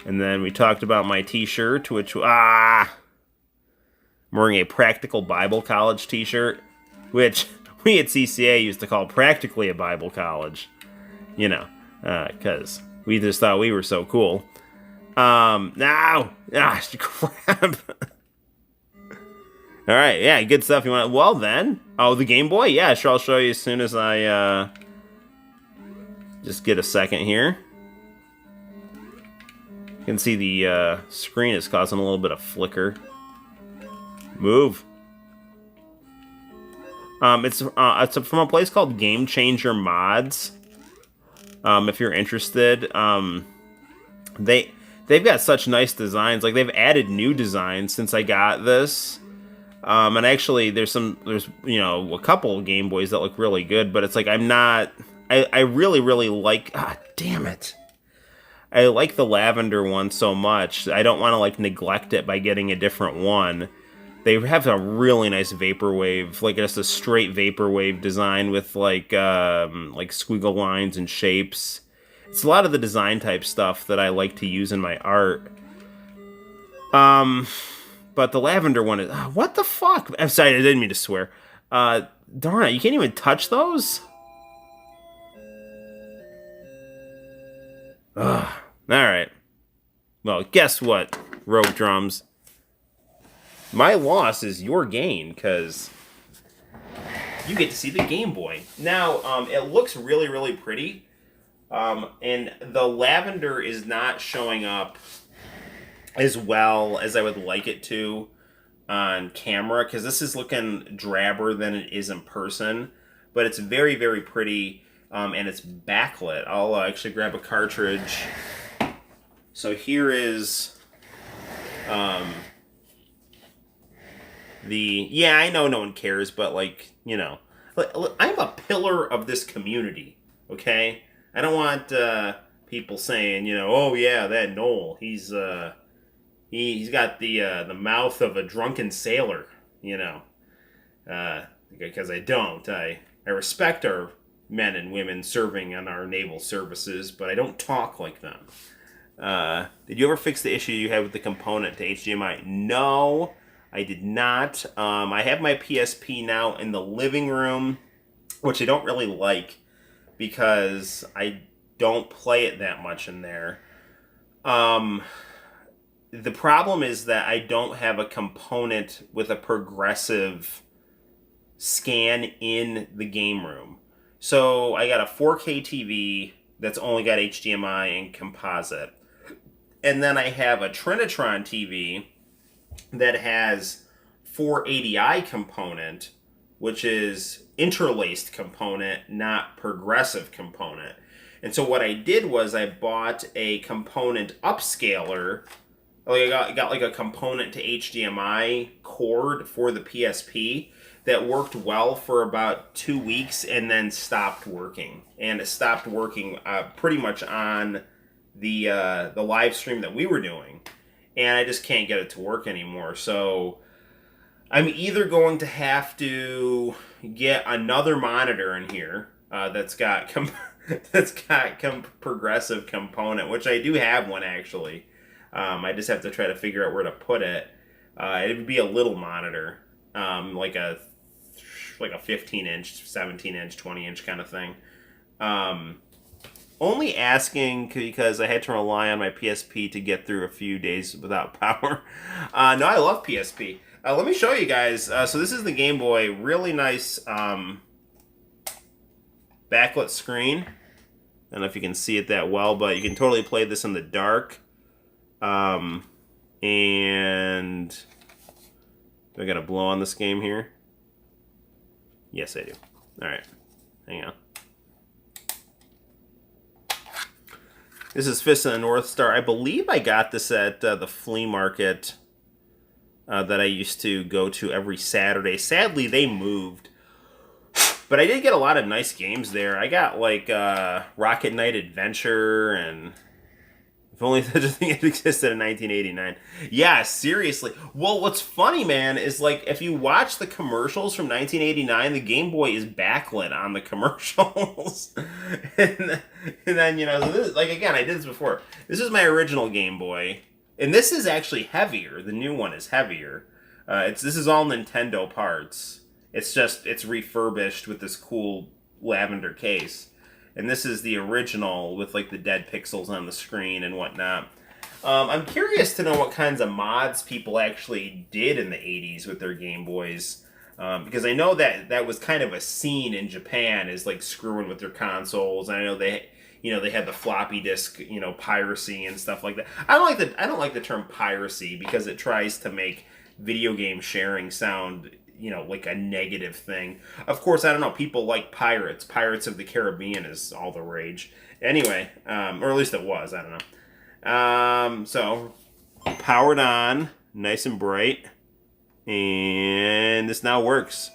And then we talked about my t-shirt, which... I'm wearing a Practical Bible College t-shirt, which we at CCA used to call practically a Bible college. You know, because we just thought we were so cool. Crap. All right, yeah, good stuff. You want? Well, then, the Game Boy, yeah, sure. I'll show you as soon as I just get a second here. You can see the screen is causing a little bit of flicker. Move. It's from a place called Game Changer Mods. If you're interested, they've got such nice designs. Like, they've added new designs since I got this. And actually, there's a couple of Game Boys that look really good, but it's like I really, really like, damn it. I like the lavender one so much. I don't want to, like, neglect it by getting a different one. They have a really nice vaporwave, like just a straight vaporwave design with like squiggle lines and shapes. It's a lot of the design type stuff that I like to use in my art. But the lavender one is... what the fuck? I'm sorry, I didn't mean to swear. Darn it, you can't even touch those? Ugh. Alright. Well, guess what, Rogue Drums? My loss is your gain, because you get to see the Game Boy. Now, it looks really, really pretty. And the lavender is not showing up as well as I would like it to on camera, because this is looking drabber than it is in person. But it's very, very pretty, and it's backlit. I'll actually grab a cartridge. So here is... yeah, I know no one cares, but, like, you know, I'm a pillar of this community, okay? I don't want people saying, you know, oh yeah, that Noel, he's got the mouth of a drunken sailor, you know, because I don't. I respect our men and women serving on our naval services, but I don't talk like them. Did you ever fix the issue you had with the component to HDMI? No. I did not. I have my PSP now in the living room, which I don't really like because I don't play it that much in there. The problem is that I don't have a component with a progressive scan in the game room. So I got a 4K TV that's only got HDMI and composite. And then I have a Trinitron TV that has 480i component, which is interlaced component, not progressive component. And so what I did was I bought a component upscaler. Like I got like a component to HDMI cord for the PSP that worked well for about 2 weeks and then stopped working. And it stopped working pretty much on the live stream that we were doing. And I just can't get it to work anymore. So I'm either going to have to get another monitor in here that's got progressive component, which I do have one actually. I just have to try to figure out where to put it. It would be a little monitor, like a 15-inch, 17-inch, 20-inch kind of thing. Only asking because I had to rely on my PSP to get through a few days without power. No, I love PSP. Let me show you guys. So this is the Game Boy. Really nice backlit screen. I don't know if you can see it that well, but you can totally play this in the dark. And do I got to blow on this game here? Yes, I do. All right, hang on. This is Fist of the North Star. I believe I got this at the flea market that I used to go to every Saturday. Sadly, they moved. But I did get a lot of nice games there. I got like Rocket Knight Adventure, and if only such a thing had existed in 1989. Yeah, seriously. Well, what's funny, man, is like if you watch the commercials from 1989, the Game Boy is backlit on the commercials. and then, you know, so this, like again, I did this before. This is my original Game Boy, and this is actually heavier. The new one is heavier. This is all Nintendo parts. It's refurbished with this cool lavender case. And this is the original with like the dead pixels on the screen and whatnot. I'm curious to know what kinds of mods people actually did in the 80s with their Game Boys. Because I know that was kind of a scene in Japan, is like screwing with their consoles. And I know they had the floppy disk, piracy and stuff like that. I don't like the term piracy because it tries to make video game sharing sound like a negative thing. Of course, I don't know. People like pirates. Pirates of the Caribbean is all the rage. Anyway, or at least it was. I don't know. So, powered on, nice and bright, and this now works.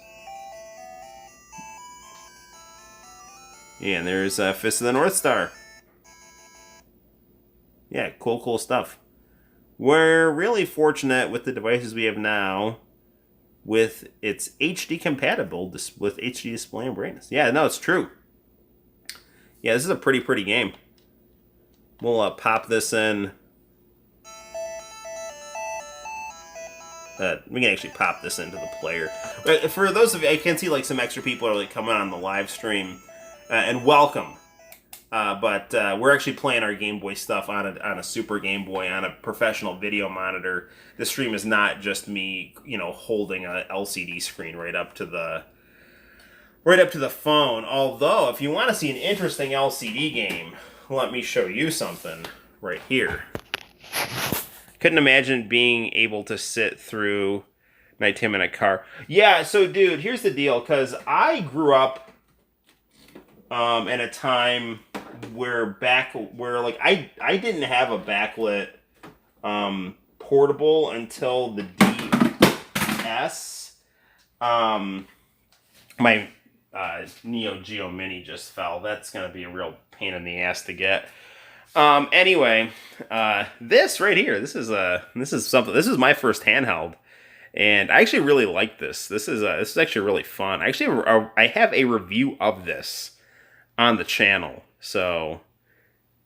Yeah, and there's Fist of the North Star. Yeah, cool stuff. We're really fortunate with the devices we have now, with its HD compatible with HD display and brightness. Yeah, no, it's true. Yeah, this is a pretty game. We'll pop this in. We can actually pop this into the player. For those of you, I can see like some extra people are like coming on the live stream, and welcome. But we're actually playing our Game Boy stuff on a Super Game Boy on a professional video monitor. The stream is not just me, holding a LCD screen right up to the phone. Although, if you want to see an interesting LCD game, let me show you something right here. Couldn't imagine being able to sit through nighttime in a car. Yeah, so dude, here's the deal, because I grew up in a time where I didn't have a backlit portable until the DS. My Neo Geo Mini just fell. That's gonna be a real pain in the ass to get. Anyway, this right here, this is something. This is my first handheld, and I actually really like this. This is actually really fun. Actually, I have a review of this on the channel, so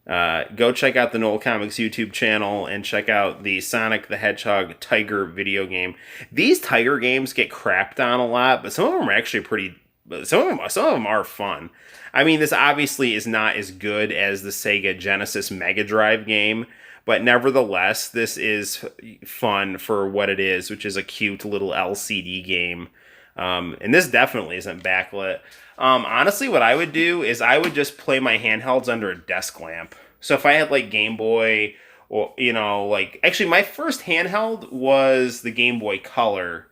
go check out the Noel ComiX YouTube channel and check out the Sonic the Hedgehog Tiger video game. These Tiger games get crapped on a lot, but some of them are actually pretty. Some of them are fun. I mean, this obviously is not as good as the Sega Genesis Mega Drive game, but nevertheless, this is fun for what it is, which is a cute little LCD game. And this definitely isn't backlit. Honestly, what I would do is I would just play my handhelds under a desk lamp. So if I had like Game Boy, or actually my first handheld was the Game Boy Color,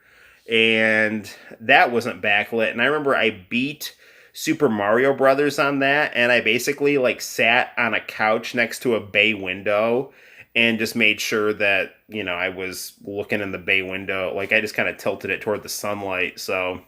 and that wasn't backlit. And I remember I beat Super Mario Brothers on that, and I basically sat on a couch next to a bay window and just made sure that I was looking in the bay window. I just kind of tilted it toward the sunlight. So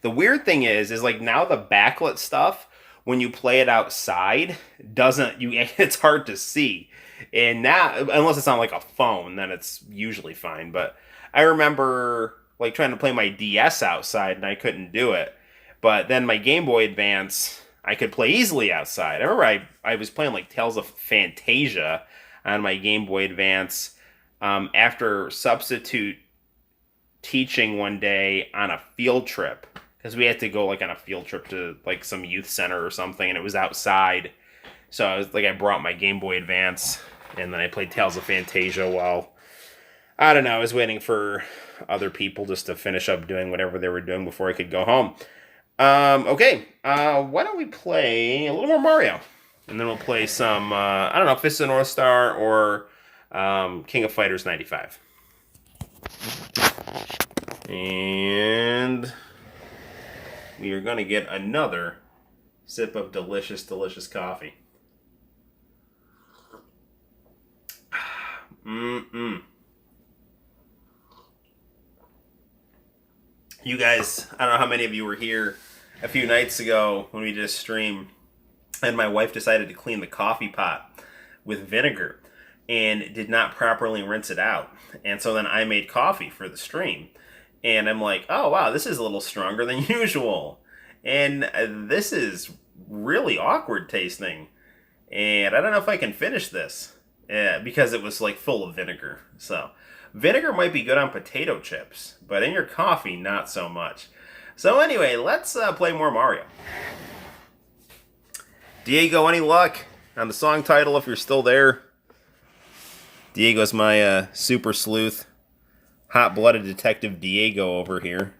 the weird thing is now the backlit stuff, when you play it outside, it's hard to see. And now, unless it's on a phone, then it's usually fine. But I remember trying to play my DS outside, and I couldn't do it. But then my Game Boy Advance, I could play easily outside. I remember I was playing Tales of Fantasia on my Game Boy Advance after substitute teaching one day on a field trip, because we had to go on a field trip to some youth center or something, and it was outside. So I brought my Game Boy Advance, and then I played Tales of Fantasia while I don't know, I was waiting for other people just to finish up doing whatever they were doing before I could go home. Okay. Why don't we play a little more Mario, and then we'll play some I don't know, Fist of the North Star or King of Fighters '95. And we are gonna get another sip of delicious, delicious coffee. Mm-mm. You guys, I don't know how many of you were here a few nights ago when we did a stream, and my wife decided to clean the coffee pot with vinegar and did not properly rinse it out. And so then I made coffee for the stream. And I'm like, oh, wow, this is a little stronger than usual. And this is really awkward tasting. And I don't know if I can finish this because it was like full of vinegar. So vinegar might be good on potato chips, but in your coffee, not so much. So anyway, let's play more Mario. Diego, any luck on the song title if you're still there? Diego's my super sleuth, hot-blooded detective Diego over here,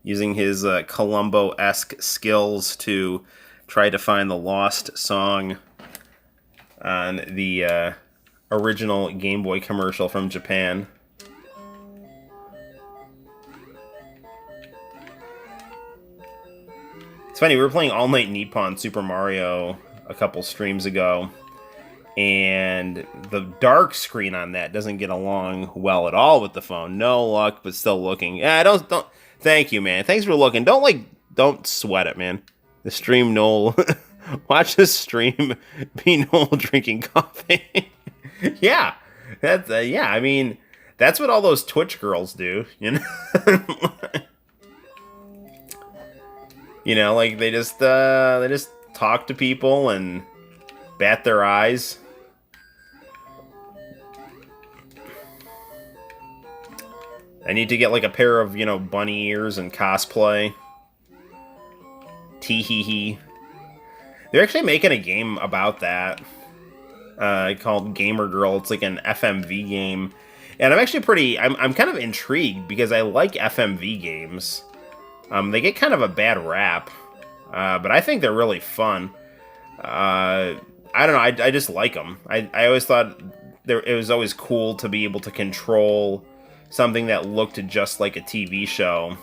using his Columbo-esque skills to try to find the lost song on the original Game Boy commercial from Japan. It's funny, we were playing All Night Nippon Super Mario a couple streams ago, and the dark screen on that doesn't get along well at all with the phone. No luck, but still looking. Yeah, don't. Thank you, man. Thanks for looking. Don't sweat it, man. The stream, Noel. Watch this stream. Be Noel drinking coffee. Yeah, that's yeah. I mean, that's what all those Twitch girls do. You know. You know, like they just talk to people and bat their eyes. I need to get like a pair of, you know, bunny ears and cosplay. Tee hee hee. They're actually making a game about that. Called Gamer Girl. It's like an FMV game. And I'm actually I'm kind of intrigued because I like FMV games. They get kind of a bad rap, but I think they're really fun. I don't know, I just like them. I always thought it was always cool to be able to control something that looked just like a TV show.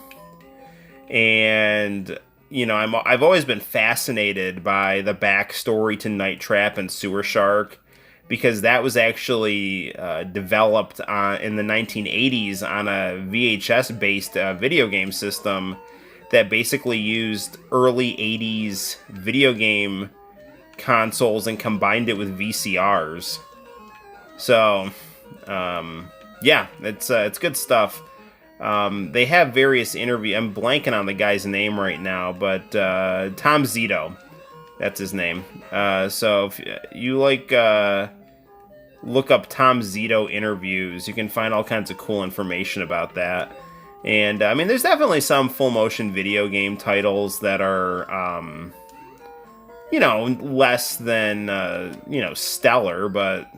And, you know, I've always been fascinated by the backstory to Night Trap and Sewer Shark, because that was actually developed in the 1980s on a VHS-based video game system that basically used early 80s video game consoles and combined it with VCRs. So, yeah, it's good stuff. They have various interviews. I'm blanking on the guy's name right now, but Tom Zito, that's his name. So if you like look up Tom Zito interviews, you can find all kinds of cool information about that. And I mean, there's definitely some full motion video game titles that are, you know, less than you know, stellar, but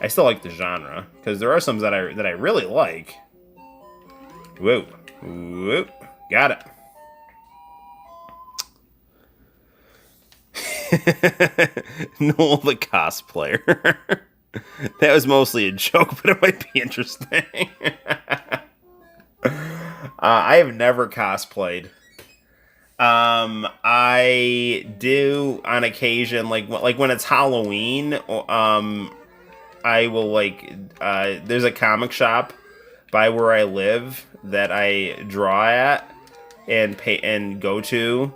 I still like the genre because there are some that I really like. Whoa, whoa, got it. Noel the cosplayer. That was mostly a joke, but it might be interesting. I have never cosplayed. I do on occasion, like when it's Halloween. I will like. There's a comic shop by where I live that I draw at and pay and go to.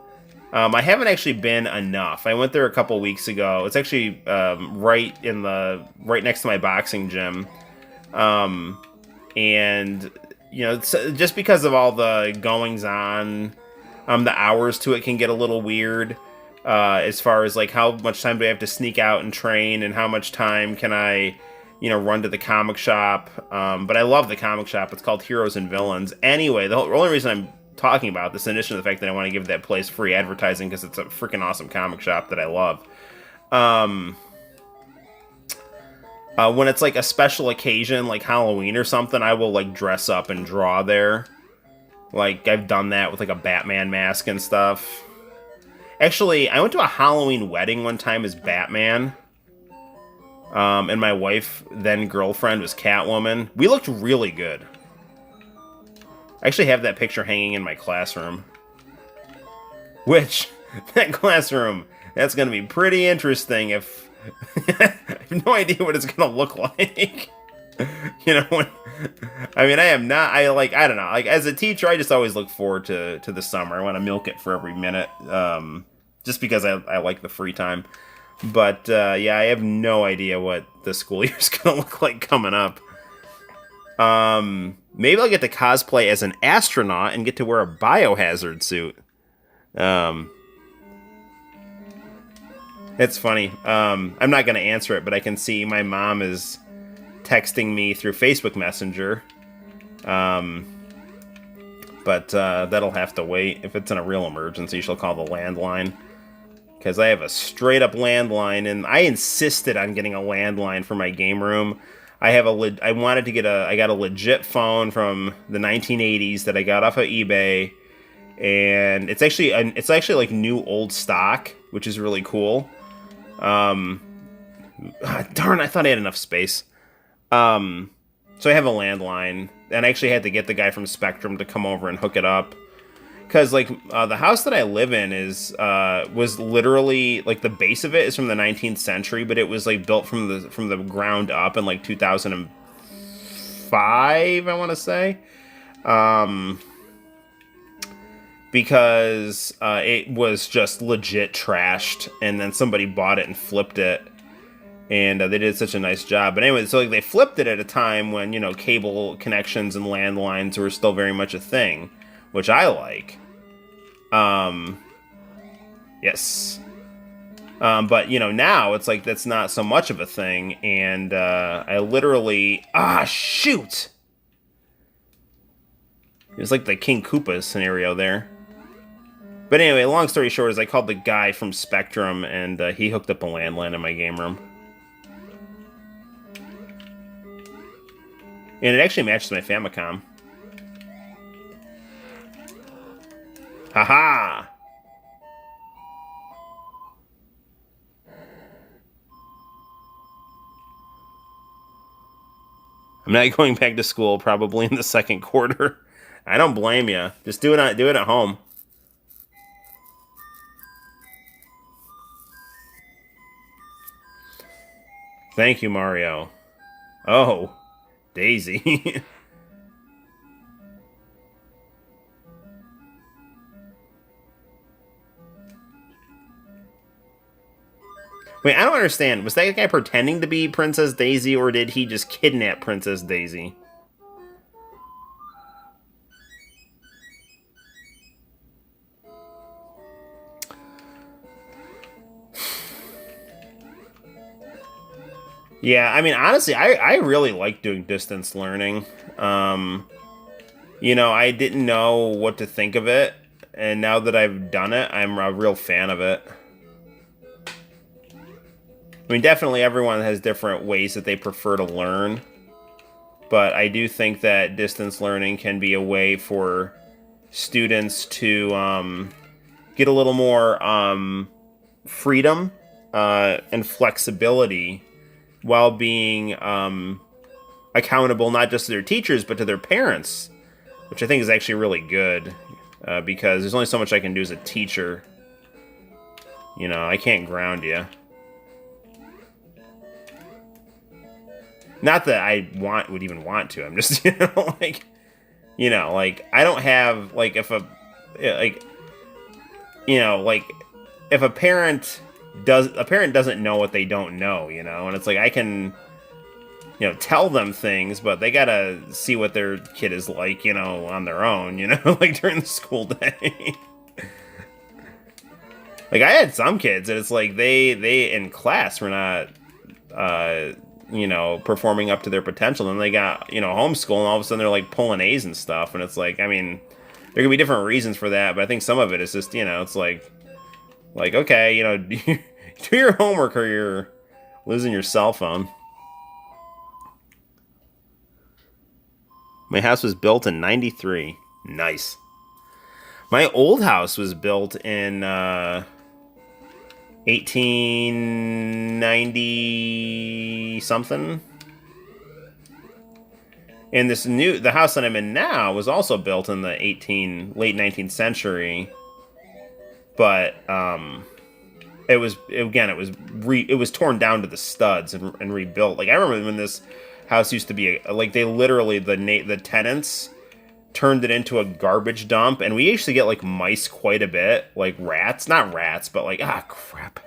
I haven't actually been enough. I went there a couple weeks ago. It's actually right next to my boxing gym, and you know, it's, just because of all the goings on, the hours to it can get a little weird. As far as like how much time do I have to sneak out and train, and how much time can I, you know, run to the comic shop. But I love the comic shop. It's called Heroes and Villains. Anyway, the only reason I'm talking about this, in addition to the fact that I want to give that place free advertising because it's a freaking awesome comic shop that I love. When it's like a special occasion, like Halloween or something, I will like dress up and draw there. Like, I've done that with, like, a Batman mask and stuff. Actually, I went to a Halloween wedding one time as Batman. And my wife, then girlfriend, was Catwoman. We looked really good. I actually have that picture hanging in my classroom. Which, that classroom, that's going to be pretty interesting if... I have no idea what it's going to look like. You know, I mean, I am not, I don't know. Like, as a teacher, I just always look forward to the summer. I want to milk it for every minute, just because I like the free time. But, yeah, I have no idea what the school year's going to look like coming up. Maybe I'll get to cosplay as an astronaut and get to wear a biohazard suit. It's funny. I'm not going to answer it, but I can see my mom is texting me through Facebook Messenger. But that'll have to wait. If it's in a real emergency, she'll call the landline. Because I have a straight-up landline, and I insisted on getting a landline for my game room. I wanted to get I got a legit phone from the 1980s that I got off of eBay, and it's actually like new old stock, which is really cool. Darn, I thought I had enough space. So I have a landline, and I actually had to get the guy from Spectrum to come over and hook it up. Because, like, the house that I live in was literally, like, the base of it is from the 19th century, but it was, like, built from the ground up in, like, 2005, I want to say. Because it was just legit trashed, and then somebody bought it and flipped it. And they did such a nice job. But anyway, so like, they flipped it at a time when, you know, cable connections and landlines were still very much a thing, which I like. Yes. But, you know, now it's like that's not so much of a thing. And I literally... shoot! It was like the King Koopa scenario there. But anyway, long story short is I called the guy from Spectrum, and he hooked up a landline in my game room. And it actually matches my Famicom. Haha! I'm not going back to school probably in the second quarter. I don't blame you. Just do it at home. Thank you, Mario. Oh, Daisy. Wait, I don't understand. Was that guy pretending to be Princess Daisy, or did he just kidnap Princess Daisy? Yeah, I mean, honestly, I really like doing distance learning. You know, I didn't know what to think of it, and now that I've done it, I'm a real fan of it. I mean, definitely everyone has different ways that they prefer to learn, but I do think that distance learning can be a way for students to get a little more freedom and flexibility while being accountable not just to their teachers, but to their parents, which I think is actually really good, because there's only so much I can do as a teacher. You know, I can't ground you. Not that I would even want to. I'm just, you know, like, I don't have, like, if a parent doesn't know what they don't know, you know, and it's like, I can, you know, tell them things, but they gotta see what their kid is like, you know, on their own, you know, like, during the school day. Like, I had some kids, and it's like, they in class were not, you know, performing up to their potential, and they got, you know, homeschool, and all of a sudden they're, like, pulling A's and stuff, and it's like, I mean, there could be different reasons for that, but I think some of it is just, you know, it's like, okay, you know, do your homework or you're losing your cell phone. My house was built in '93. Nice. My old house was built in 1890 something. And the house that I'm in now was also built in the late 19th century. But it was torn down to the studs and rebuilt. Like I remember when this house used to be like they literally the tenants turned it into a garbage dump, and we used to get like mice quite a bit, like rats, not rats, but like crap.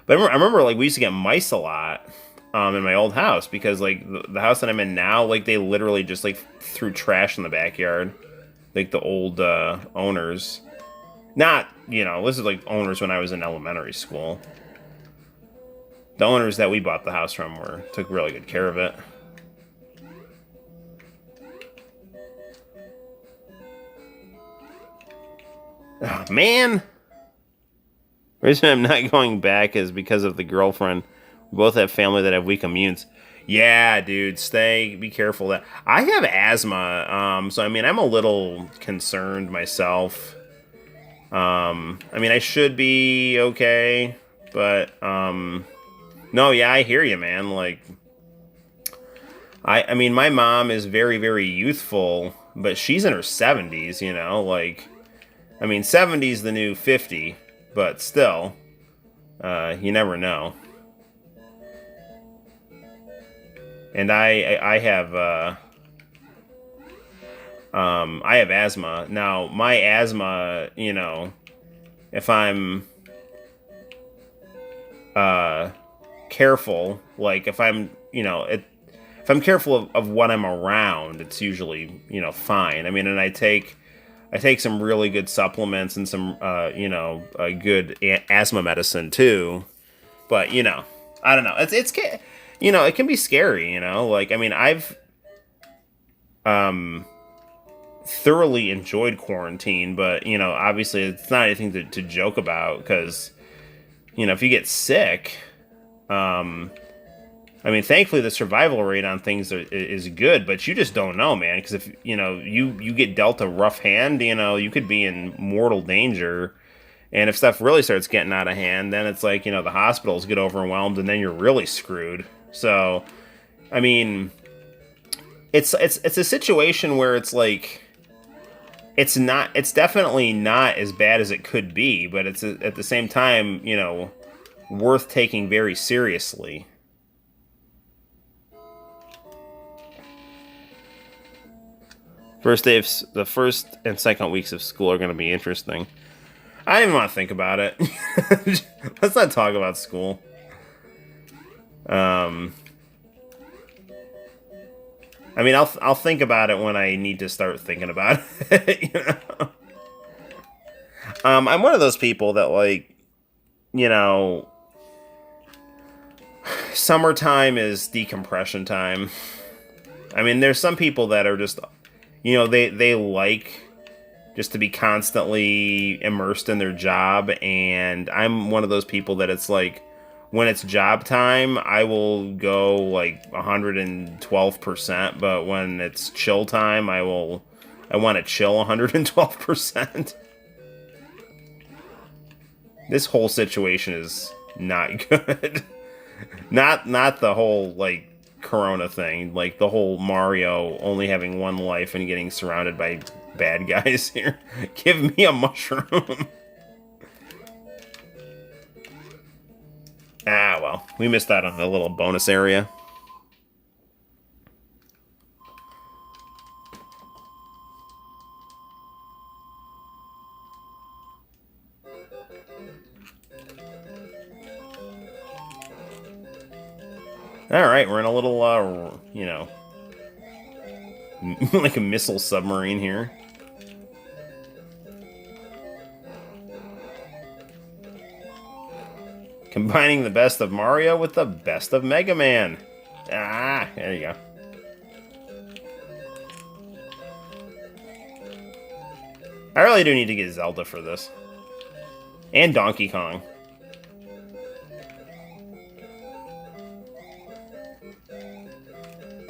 But I remember like we used to get mice a lot in my old house because like the house that I'm in now, like they literally just like threw trash in the backyard, like the old owners. Not, this is like owners when I was in elementary school. The owners that we bought the house from took really good care of it. Oh, man. The reason I'm not going back is because of the girlfriend. We both have family that have weak immunes. Yeah, dude, be careful. That I have asthma, so I mean, I'm a little concerned myself. I mean, I should be okay, but, no, yeah, I hear you, man. Like, I mean, my mom is very, very youthful, but she's in her 70s, like, I mean, 70's the new 50, but still, you never know. And I have asthma. Now, my asthma, if I'm careful, like if I'm, if I'm careful of what I'm around, it's usually, fine. I mean, and I take some really good supplements and some, good asthma medicine too. But, I don't know. It's it can be scary, like, I mean, I've, thoroughly enjoyed quarantine, but obviously it's not anything to joke about because if you get sick, I mean, thankfully the survival rate on things is good, but you just don't know, man, because if you get dealt a rough hand, you could be in mortal danger, and if stuff really starts getting out of hand, then it's like the hospitals get overwhelmed, and then you're really screwed. So I mean, it's a situation where it's like it's definitely not as bad as it could be, but it's at the same time, worth taking very seriously. The first and second weeks of school are going to be interesting. I don't even want to think about it. Let's not talk about school. I mean, I'll think about it when I need to start thinking about it. I'm one of those people that like, summertime is decompression time. I mean, there's some people that are just, they like just to be constantly immersed in their job, and I'm one of those people that it's like, when it's job time, I will go like 112%, but when it's chill time, I want to chill 112%. This whole situation is not good. Not the whole like Corona thing, like the whole Mario only having one life and getting surrounded by bad guys here. Give me a mushroom. Ah, well, we missed out on a little bonus area. Alright, we're in a little, like a missile submarine here. Combining the best of Mario with the best of Mega Man. Ah, there you go. I really do need to get Zelda for this. And Donkey Kong.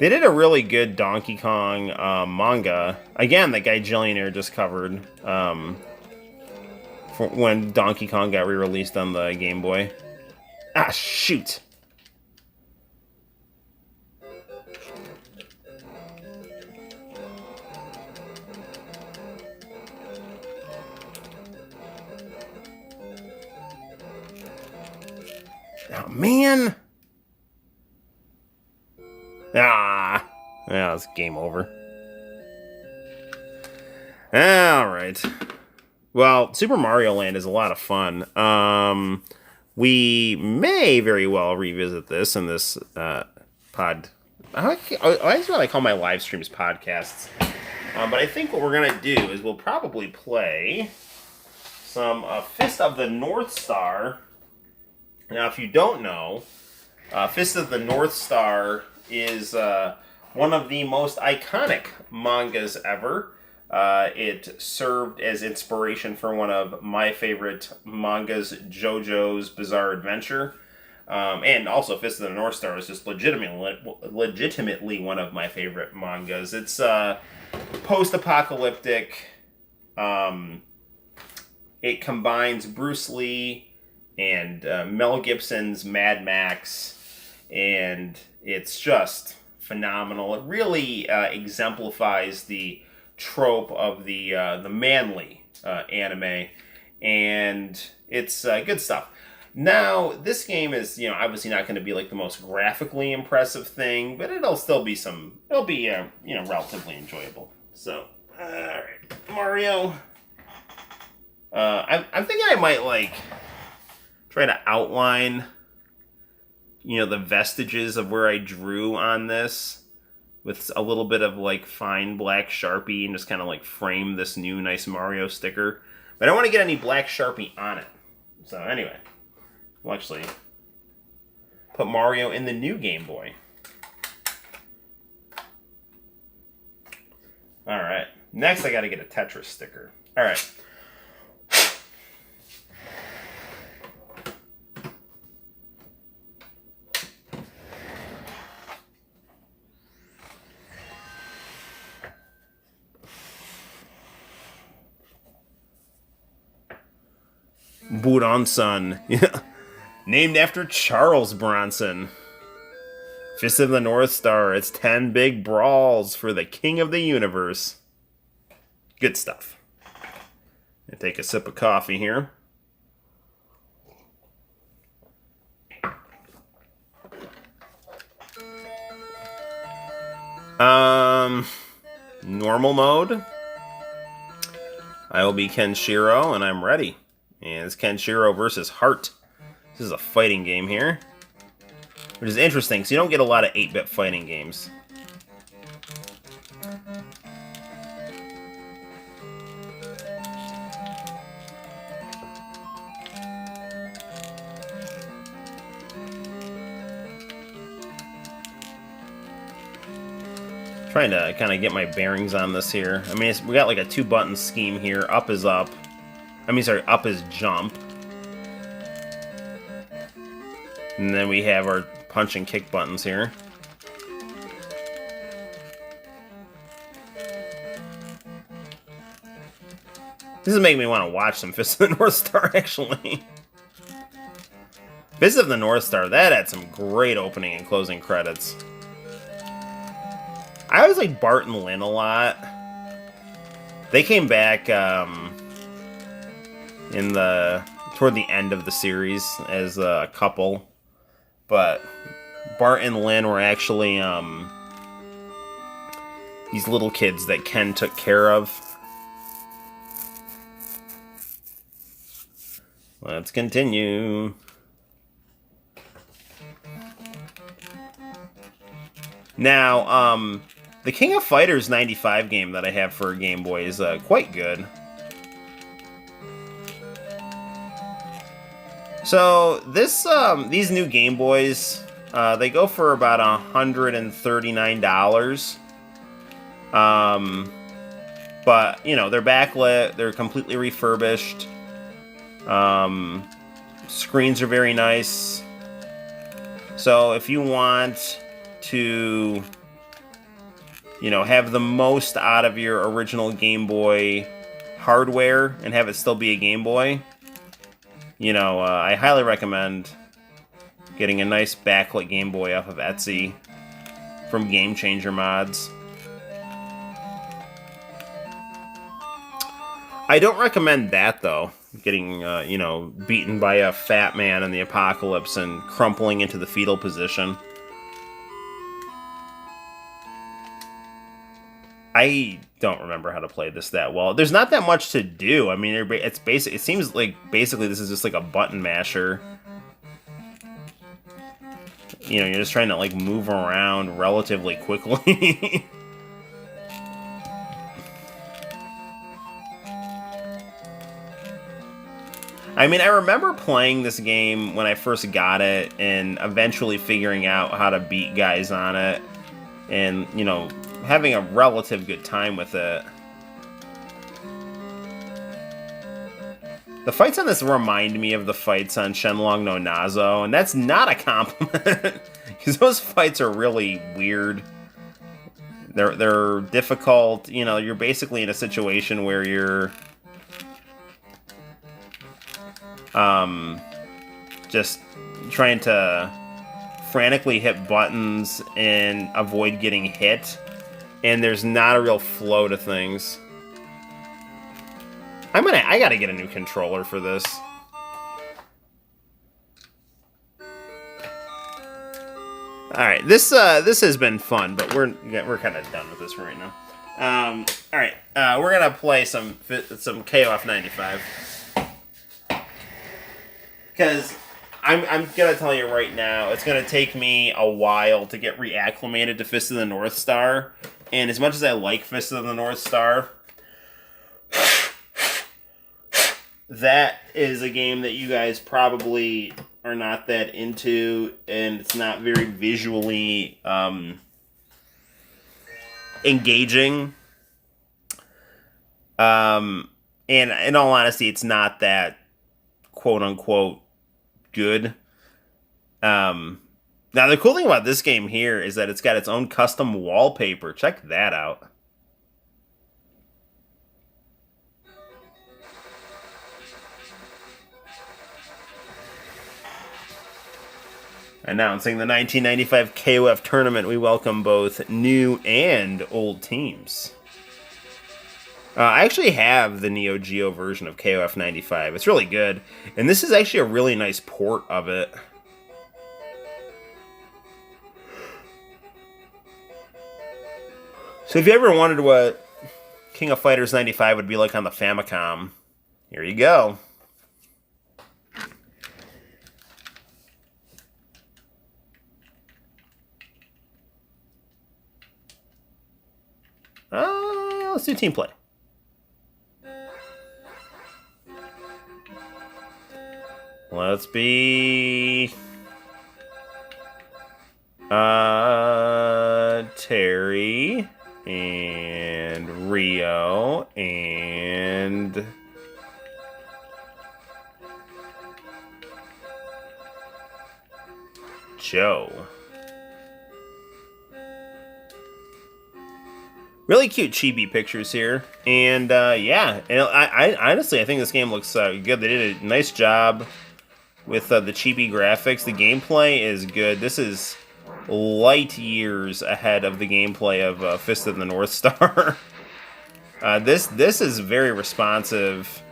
They did a really good Donkey Kong manga. Again, that guy Jillionaire just covered. For when Donkey Kong got re-released on the Game Boy. Ah, shoot! Oh, man! Ah! Yeah, it's game over. Alright. Well, Super Mario Land is a lot of fun. We may very well revisit this in this pod. That's what I call my live streams podcasts. But I think what we're going to do is we'll probably play some Fist of the North Star. Now, if you don't know, Fist of the North Star is one of the most iconic mangas ever. It served as inspiration for one of my favorite mangas, JoJo's Bizarre Adventure. And also, Fist of the North Star is just legitimately one of my favorite mangas. It's post-apocalyptic. It combines Bruce Lee and Mel Gibson's Mad Max, and it's just phenomenal. It really exemplifies the trope of the manly anime, and it's good stuff. Now, this game is, obviously not going to be like the most graphically impressive thing, but it'll be relatively enjoyable. So, all right, Mario. I'm thinking I might try to outline, the vestiges of where I drew on this with a little bit of fine black Sharpie and just kind of frame this new nice Mario sticker. But I don't want to get any black Sharpie on it. So anyway, we'll actually put Mario in the new Game Boy. Alright, next I gotta get a Tetris sticker. Alright. Buronson. Named after Charles Bronson. Fist of the North Star. It's 10 big brawls for the king of the universe. Good stuff. I take a sip of coffee here. Normal mode. I will be Kenshiro, and I'm ready. And it's Kenshiro versus Heart. This is a fighting game here. Which is interesting, because you don't get a lot of 8-bit fighting games. Trying to kind of get my bearings on this here. I mean, we got a 2-button scheme here. Up is up. Up is jump. And then we have our punch and kick buttons here. This is making me want to watch some Fist of the North Star, actually. Fist of the North Star, that had some great opening and closing credits. I always like Bart and Lynn a lot. They came back toward the end of the series as a couple, but Bart and Lynn were actually these little kids that Ken took care of. Let's continue. Now, the King of Fighters 95 game that I have for Game Boy is quite good. So these new Game Boys, they go for about $139. But they're backlit, they're completely refurbished. Screens are very nice. So if you want to have the most out of your original Game Boy hardware and have it still be a Game Boy, I highly recommend getting a nice backlit Game Boy off of Etsy from Game Changer Mods. I don't recommend that, though. Getting, beaten by a fat man in the apocalypse and crumpling into the fetal position. I don't remember how to play this that well. There's not that much to do. I mean, it's basic. It seems like basically this is just like a button masher. You're just trying to like move around relatively quickly. I mean, I remember playing this game when I first got it and eventually figuring out how to beat guys on it and, having a relative good time with it. The fights on this remind me of the fights on Shenlong no Nazo, and that's not a compliment, because those fights are really weird. They're difficult. You're basically in a situation where you're just trying to frantically hit buttons and avoid getting hit, and there's not a real flow to things. I gotta get a new controller for this. Alright, this has been fun, but we're kind of done with this right now. Alright, we're gonna play some KOF 95. Because I'm gonna tell you right now, it's gonna take me a while to get reacclimated to Fist of the North Star. And as much as I like Fist of the North Star, that is a game that you guys probably are not that into, and it's not very visually engaging. And in all honesty, it's not that quote-unquote good. Now, the cool thing about this game here is that it's got its own custom wallpaper. Check that out. Announcing the 1995 KOF tournament, we welcome both new and old teams. I actually have the Neo Geo version of KOF 95. It's really good. And this is actually a really nice port of it. So if you ever wondered what King of Fighters 95 would be like on the Famicom, here you go. Let's do team play. Let's be Terry and Rio and Joe. Really cute chibi pictures here, and yeah, and I honestly I think this game looks good. They did a nice job with the chibi graphics. The gameplay is good. This is light years ahead of the gameplay of Fist of the North Star. This is very responsive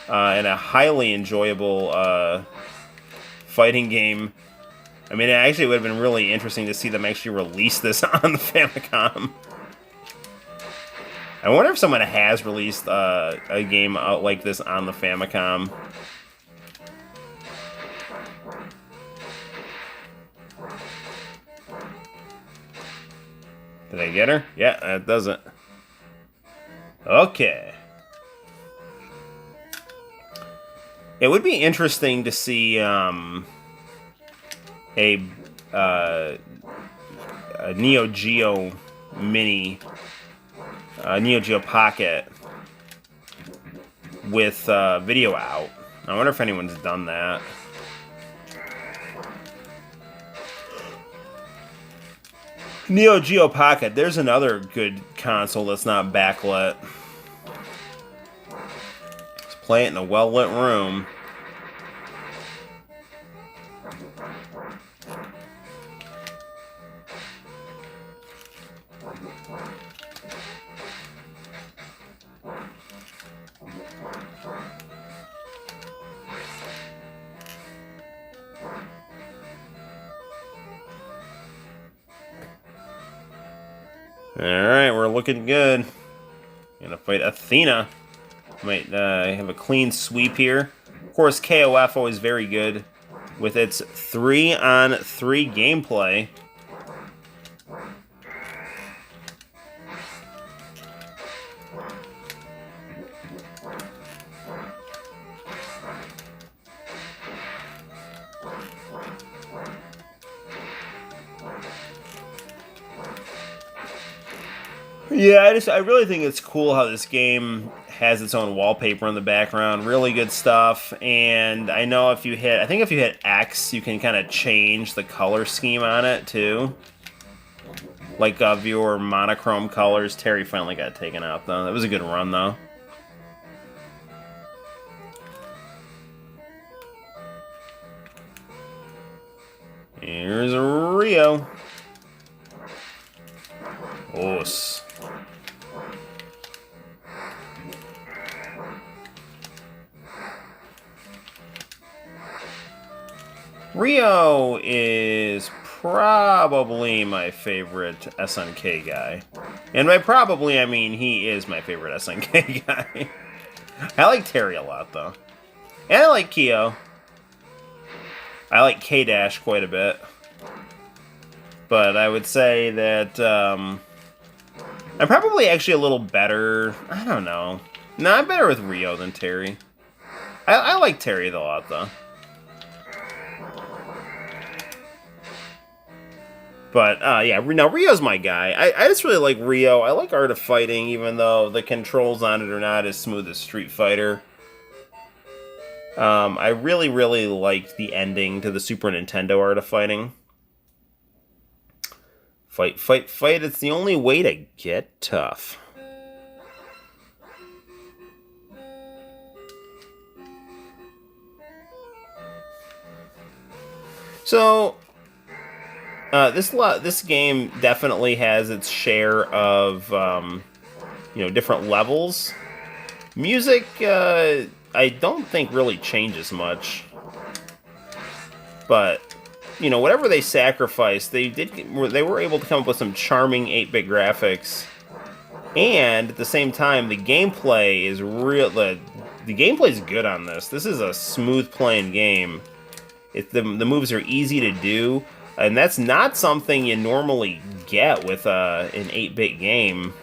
and a highly enjoyable fighting game. I mean, it actually would have been really interesting to see them actually release this on the Famicom. I wonder if someone has released a game out like this on the Famicom. Did I get her? Yeah, that does it. Okay. It would be interesting to see a Neo Geo Mini, Neo Geo Pocket with video out. I wonder if anyone's done that. Neo Geo Pocket. There's another good console that's not backlit. Play it in a well-lit room. Alright, we're looking good. Gonna fight Athena. Might have a clean sweep here. Of course, KOF always very good with its 3-on-3 gameplay. Yeah, I really think it's cool how this game has its own wallpaper in the background. Really good stuff. And I know if you hit, I think if you hit X, you can kind of change the color scheme on it too. Like of your monochrome colors. Terry finally got taken out though. That was a good run though. Here's Rio. Os. Rio is probably my favorite SNK guy. And by probably, I mean he is my favorite SNK guy. I like Terry a lot, though. And I like Kyo. I like K-Dash quite a bit. But I would say that I'm probably actually a little better. I don't know. No, I'm better with Rio than Terry. I like Terry a lot, though. But, yeah, now Rio's my guy. I just really like Rio. I like Art of Fighting, even though the controls on it are not as smooth as Street Fighter. I really, really liked the ending to the Super Nintendo Art of Fighting. Fight, fight, fight. It's the only way to get tough. So... this game definitely has its share of different levels. Music I don't think really changes much, but whatever they sacrificed, they were able to come up with some charming 8-bit graphics, and at the same time the gameplay is real. The gameplay is good on this. This is a smooth playing game. The moves are easy to do. And that's not something you normally get with an 8-bit game.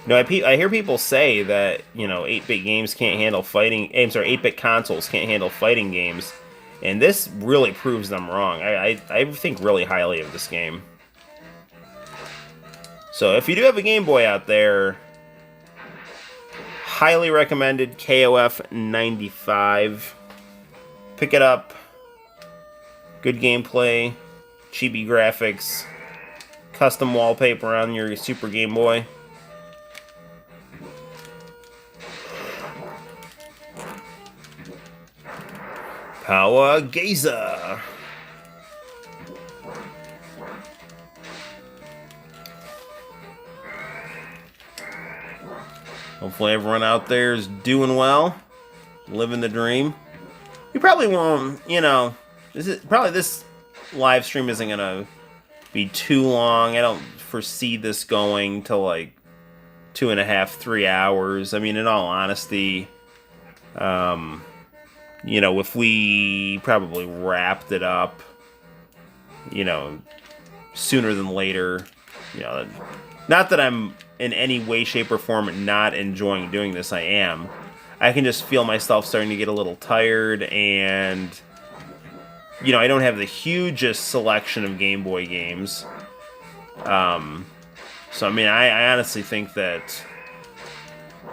I hear people say that 8-bit games can't handle fighting. I'm sorry, 8-bit consoles can't handle fighting games, and this really proves them wrong. I think really highly of this game. So if you do have a Game Boy out there, highly recommended KOF 95. Pick it up. Good gameplay, chibi graphics, custom wallpaper on your Super Game Boy. Power Gazer. Hopefully everyone out there is doing well, living the dream. You probably won't, this live stream isn't gonna be too long. I don't foresee this going to like 2.5, 3 hours. I mean, in all honesty, if we probably wrapped it up, sooner than later, not that I'm in any way, shape, or form not enjoying doing this. I am. I can just feel myself starting to get a little tired, and I don't have the hugest selection of Game Boy games. So, I mean, I honestly think that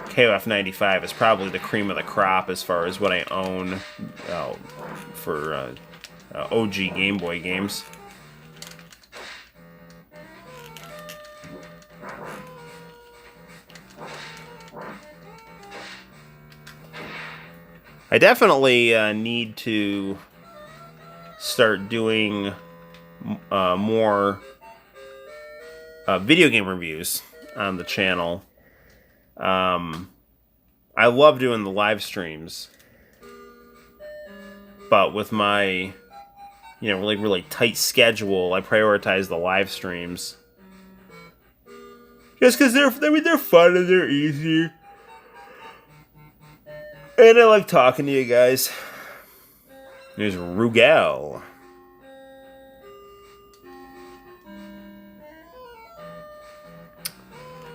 KOF 95 is probably the cream of the crop as far as what I own for OG Game Boy games. I definitely need to start doing more video game reviews on the channel. I love doing the live streams, but with my really tight schedule, I prioritize the live streams just because they're fun and they're easy, and I like talking to you guys. There's Rugal.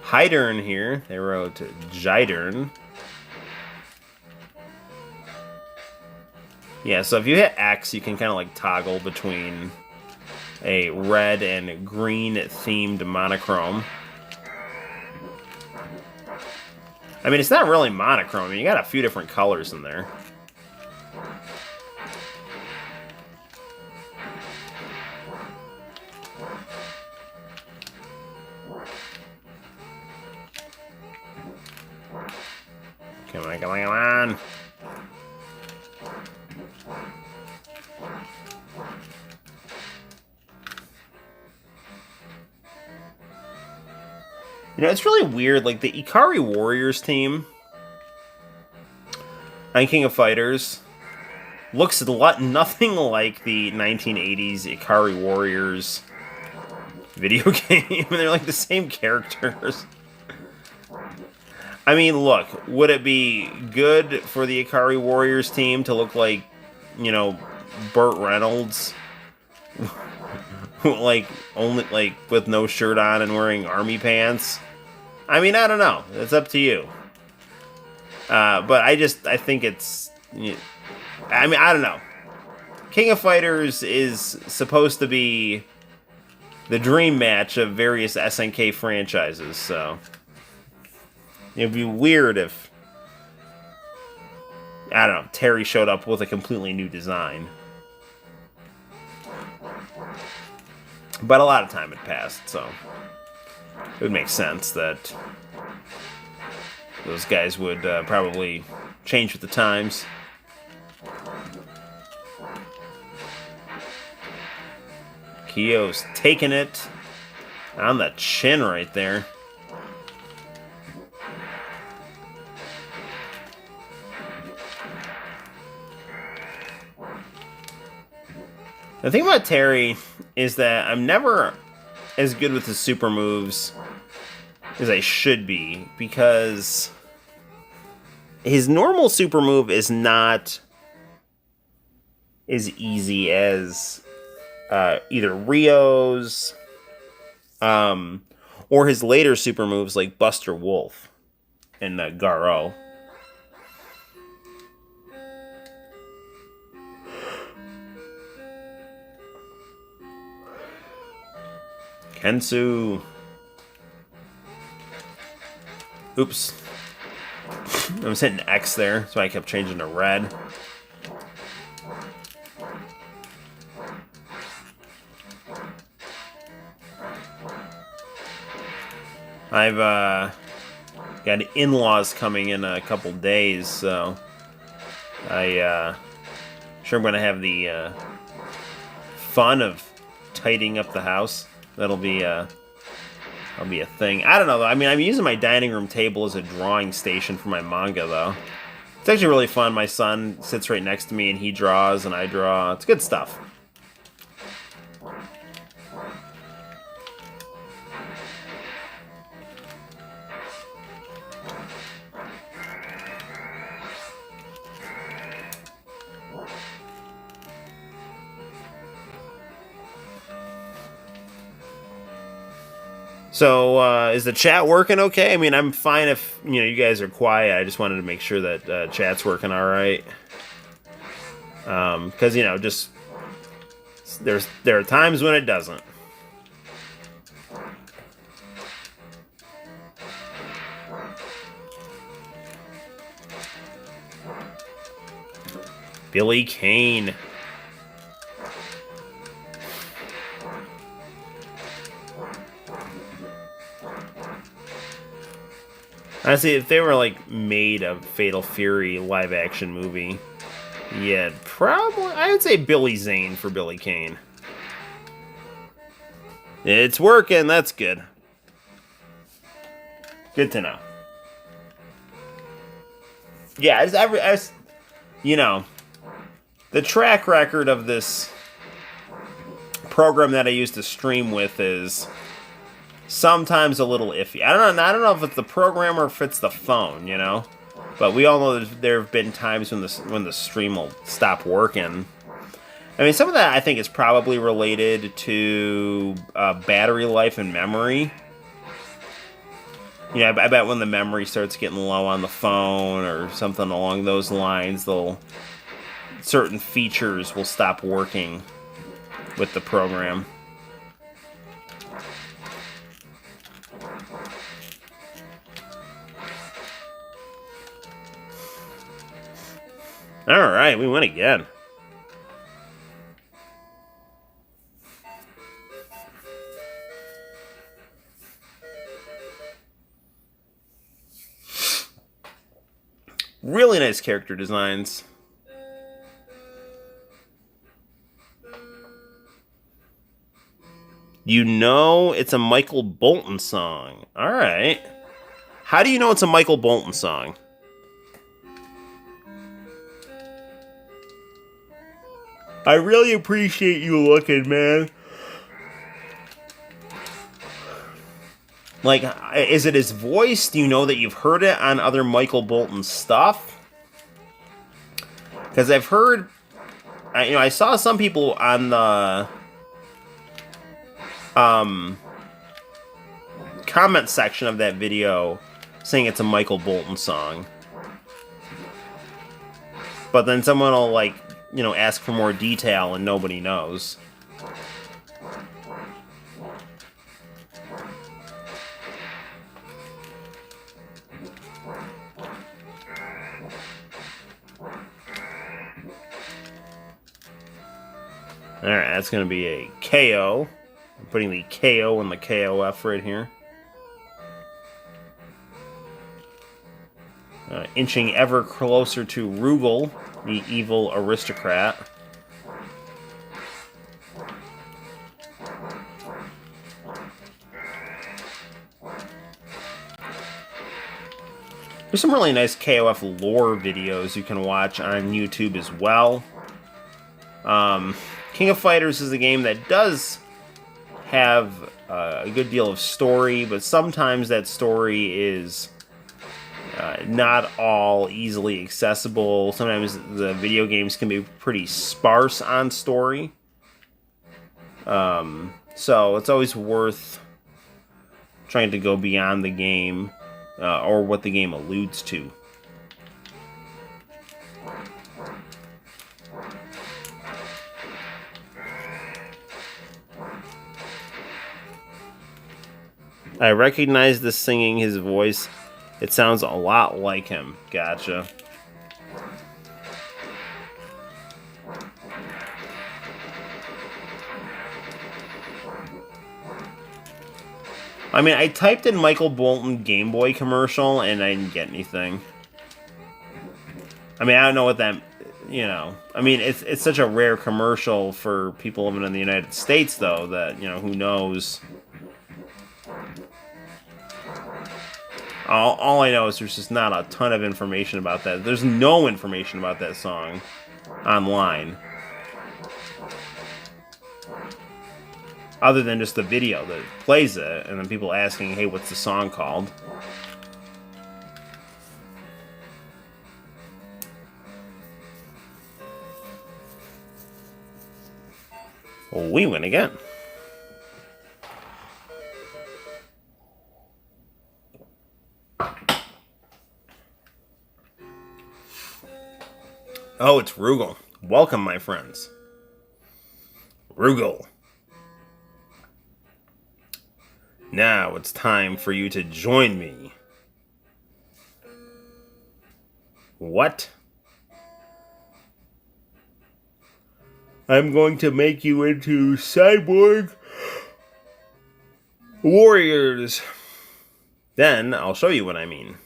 Hydern here. They wrote Jydern. Yeah, so if you hit X, you can kind of like toggle between a red and green themed monochrome. I mean, it's not really monochrome. I mean, you got a few different colors in there. Come on, come on, come on. You know, it's really weird. Like, the Ikari Warriors team on King of Fighters looks nothing like the 1980s Ikari Warriors video game. They're like the same characters. I mean, look, would it be good for the Ikari Warriors team to look like, you know, Burt Reynolds? Like, only, like, with no shirt on and wearing army pants? I mean, I don't know. It's up to you. But I think it's... I mean, I don't know. King of Fighters is supposed to be the dream match of various SNK franchises, so... It'd be weird if, I don't know, Terry showed up with a completely new design. But a lot of time had passed, so it would make sense that those guys would probably change with the times. Kyo's taking it on the chin right there. The thing about Terry is that I'm never as good with his super moves as I should be, because his normal super move is not as easy as either Rio's or his later super moves like Buster Wolf and Garo. Kensu. Oops. I was hitting X there, so I kept changing to red. I've got in-laws coming in a couple days, so I'm going to have the fun of tidying up the house. That'll be a thing. I don't know, though. I mean, I'm using my dining room table as a drawing station for my manga, though. It's actually really fun. My son sits right next to me, and he draws, and I draw. It's good stuff. So, is the chat working okay? I mean, I'm fine if, you guys are quiet. I just wanted to make sure that chat's working all right. Because, just... There are times when it doesn't. Billy Kane. Honestly, if they were like made a Fatal Fury live action movie, yeah, probably I would say Billy Zane for Billy Kane. It's working. That's good. Good to know. Yeah, as you know, the track record of this program that I used to stream with is sometimes a little iffy. I don't know if it's the program or if it's the phone, you know. But we all know that there have been times when the stream will stop working. I mean, some of that I think is probably related to battery life and memory. You know, I bet when the memory starts getting low on the phone or something along those lines, certain features will stop working with the program. All right, we win again. Really nice character designs. You know it's a Michael Bolton song. All right. How do you know it's a Michael Bolton song? I really appreciate you looking, man. Like, is it his voice? Do you know that you've heard it on other Michael Bolton stuff? Because I've heard, I saw some people on the comment section of that video saying it's a Michael Bolton song. But then someone will, like, ask for more detail and nobody knows. Alright, that's going to be a KO. I'm putting the KO and the KOF right here. Inching ever closer to Rugal, the evil aristocrat. There's some really nice KOF lore videos you can watch on YouTube as well. King of Fighters is a game that does have a good deal of story, but sometimes that story is not all easily accessible. Sometimes the video games can be pretty sparse on story. So it's always worth trying to go beyond the game or what the game alludes to. I recognize the singing, his voice. It sounds a lot like him. Gotcha. I mean, I typed in Michael Bolton Gameboy commercial and I didn't get anything. I mean, I don't know what that, I mean, it's such a rare commercial for people living in the United States, though, that, who knows. All I know is there's just not a ton of information about that. There's no information about that song online. Other than just the video that plays it, and then people asking, hey, what's the song called? Well, we win again. Oh, it's Rugal. Welcome, my friends. Rugal. Now it's time for you to join me. What? I'm going to make you into cyborg warriors. Then I'll show you what I mean.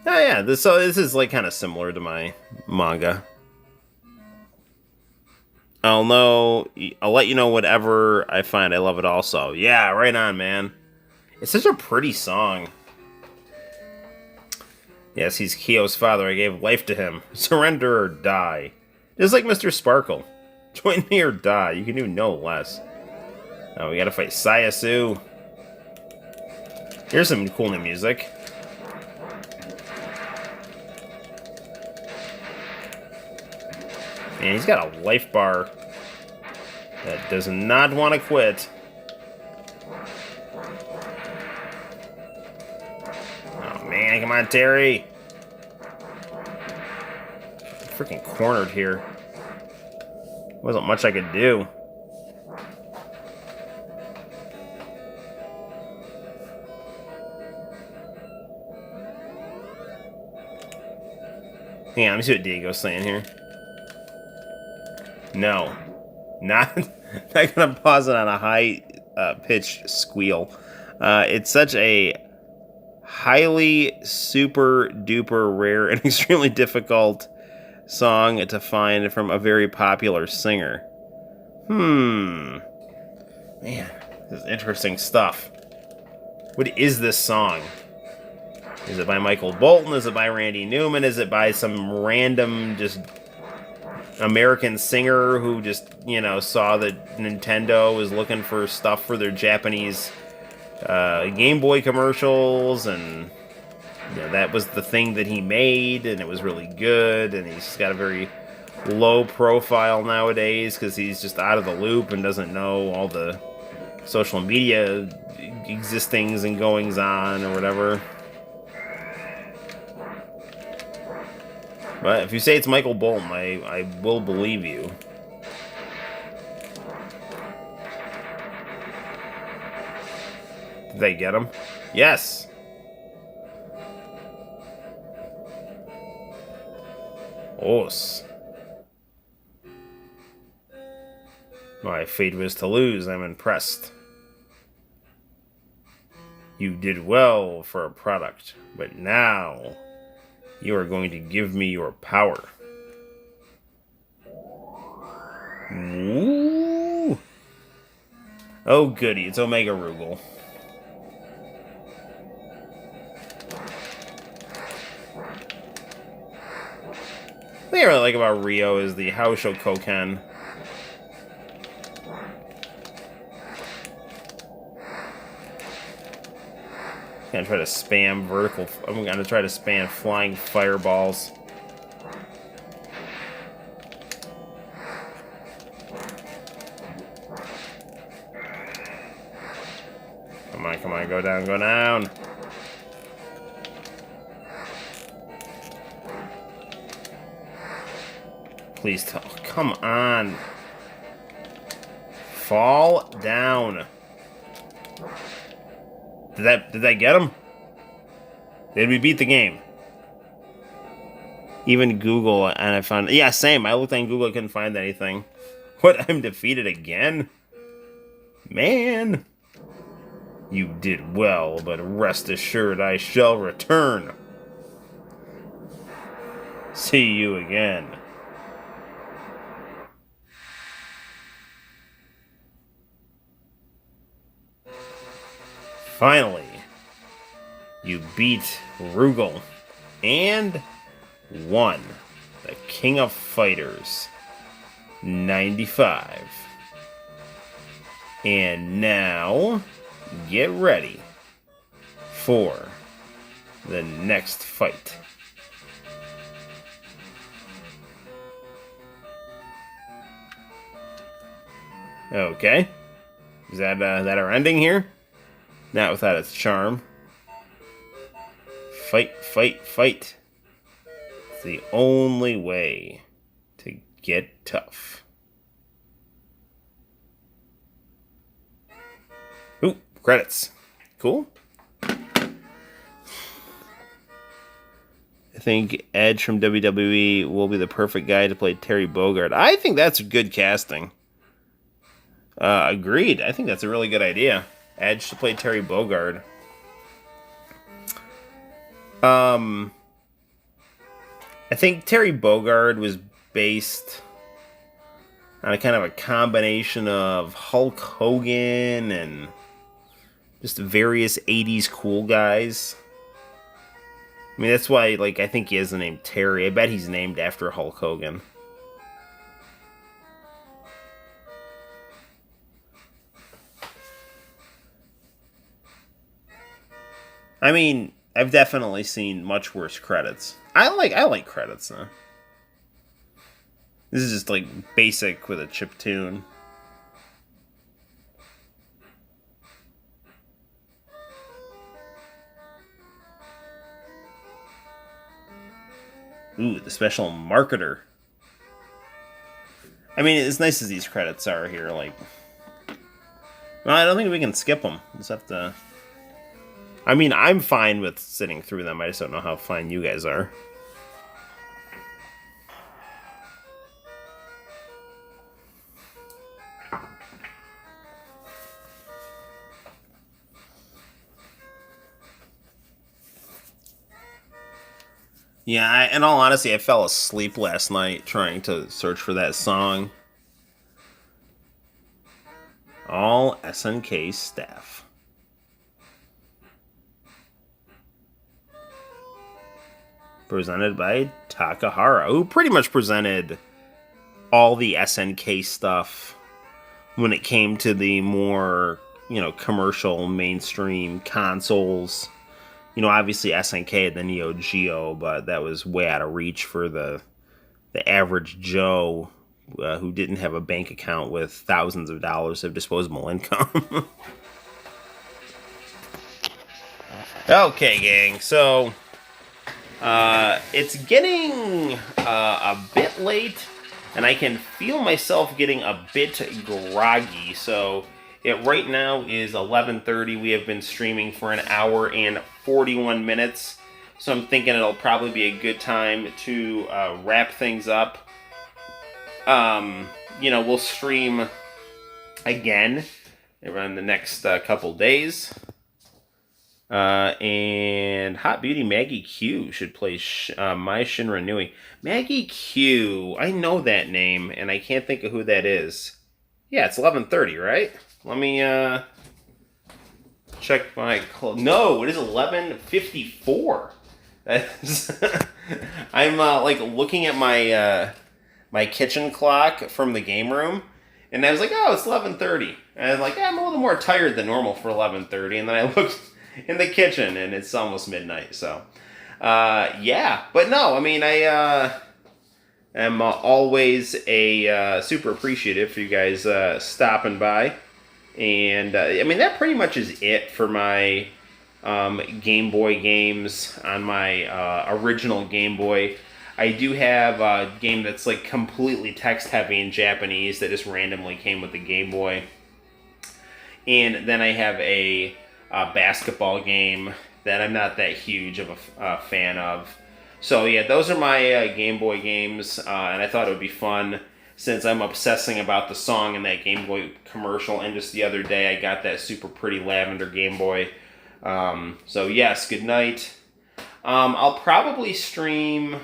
Oh yeah, this is like kind of similar to my manga. I'll know. I'll let you know whatever I find. I love it also. Yeah, right on, man. It's such a pretty song. Yes, he's Kyo's father. I gave life to him. Surrender or die. Just like Mr. Sparkle. Join me or die. You can do no less. Oh, we gotta fight Sayasu. Here's some cool new music. Man, he's got a life bar that does not want to quit. Oh man, come on, Terry. Freaking cornered here. Wasn't much I could do. Hang on, let me see what Diego's saying here. No. Not gonna pause it on a high pitched squeal. It's such a highly super duper rare and extremely difficult song to find from a very popular singer. Man, this is interesting stuff. What is this song? Is it by Michael Bolton? Is it by Randy Newman? Is it by some random just American singer who just, saw that Nintendo was looking for stuff for their Japanese Game Boy commercials, and that was the thing that he made, and it was really good, and he's got a very low profile nowadays because he's just out of the loop and doesn't know all the social media existings and goings on or whatever. But if you say it's Michael Bolton, I will believe you. Did they get him? Yes! Os. My fate was to lose. I'm impressed. You did well for a product, but now you are going to give me your power. Ooh. Oh goody, it's Omega Rugal. The thing I really like about Rio is the Haosho Koken. I'm gonna try to spam vertical. I'm gonna try to spam flying fireballs. Come on, go down, go down. Please tell. Come on. Fall down. Did that get him? Did we beat the game? Even Google, and I found... Yeah, same. I looked on Google, I couldn't find anything. What, I'm defeated again? Man. You did well, but rest assured I shall return. See you again. Finally, you beat Rugal and won the King of Fighters 95. And now, get ready for the next fight. Okay. Is that our ending here? Not without its charm. Fight, fight, fight. It's the only way to get tough. Ooh, credits. Cool. I think Edge from WWE will be the perfect guy to play Terry Bogard. I think that's good casting. Agreed. I think that's a really good idea. Edge to play Terry Bogard. I think Terry Bogard was based on a kind of a combination of Hulk Hogan and just various 80s cool guys. I mean, that's why, like, I think he has the name Terry. I bet he's named after Hulk Hogan. I mean, I've definitely seen much worse credits. I like credits though. This is just like basic with a chip tune. Ooh, the special marketer. I mean, as nice as these credits are here, like, well, I don't think we can skip them. We'll just have to. I mean, I'm fine with sitting through them. I just don't know how fine you guys are. Yeah, in all honesty, I fell asleep last night trying to search for that song. All SNK staff. Presented by Takahara, who pretty much presented all the SNK stuff when it came to the more, commercial mainstream consoles. Obviously SNK had the Neo Geo, but that was way out of reach for the average Joe who didn't have a bank account with thousands of dollars of disposable income. Okay, gang. So it's getting a bit late, and I can feel myself getting a bit groggy. So it right now is 11:30. We have been streaming for an hour and 41 minutes. So I'm thinking it'll probably be a good time to wrap things up. We'll stream again around the next couple days. And Hot Beauty Maggie Q should play My Shinra Nui. Maggie Q, I know that name, and I can't think of who that is. Yeah, it's 11:30, right? Let me check my no, it is 11:54. That's I'm looking at my kitchen clock from the game room, and I was like, oh, it's 11:30. And I was like, yeah, I'm a little more tired than normal for 11:30, and then I looked in the kitchen, and it's almost midnight. So, yeah, but no, I mean, I am always super appreciative for you guys stopping by, and I mean that pretty much is it for my Game Boy games on my original Game Boy. I do have a game that's like completely text heavy in Japanese that just randomly came with the Game Boy, and then I have a basketball game that I'm not that huge of a fan of. So yeah, those are my Game Boy games, and I thought it would be fun since I'm obsessing about the song in that Game Boy commercial. And just the other day, I got that super pretty lavender Game Boy. So yes, good night. I'll probably stream.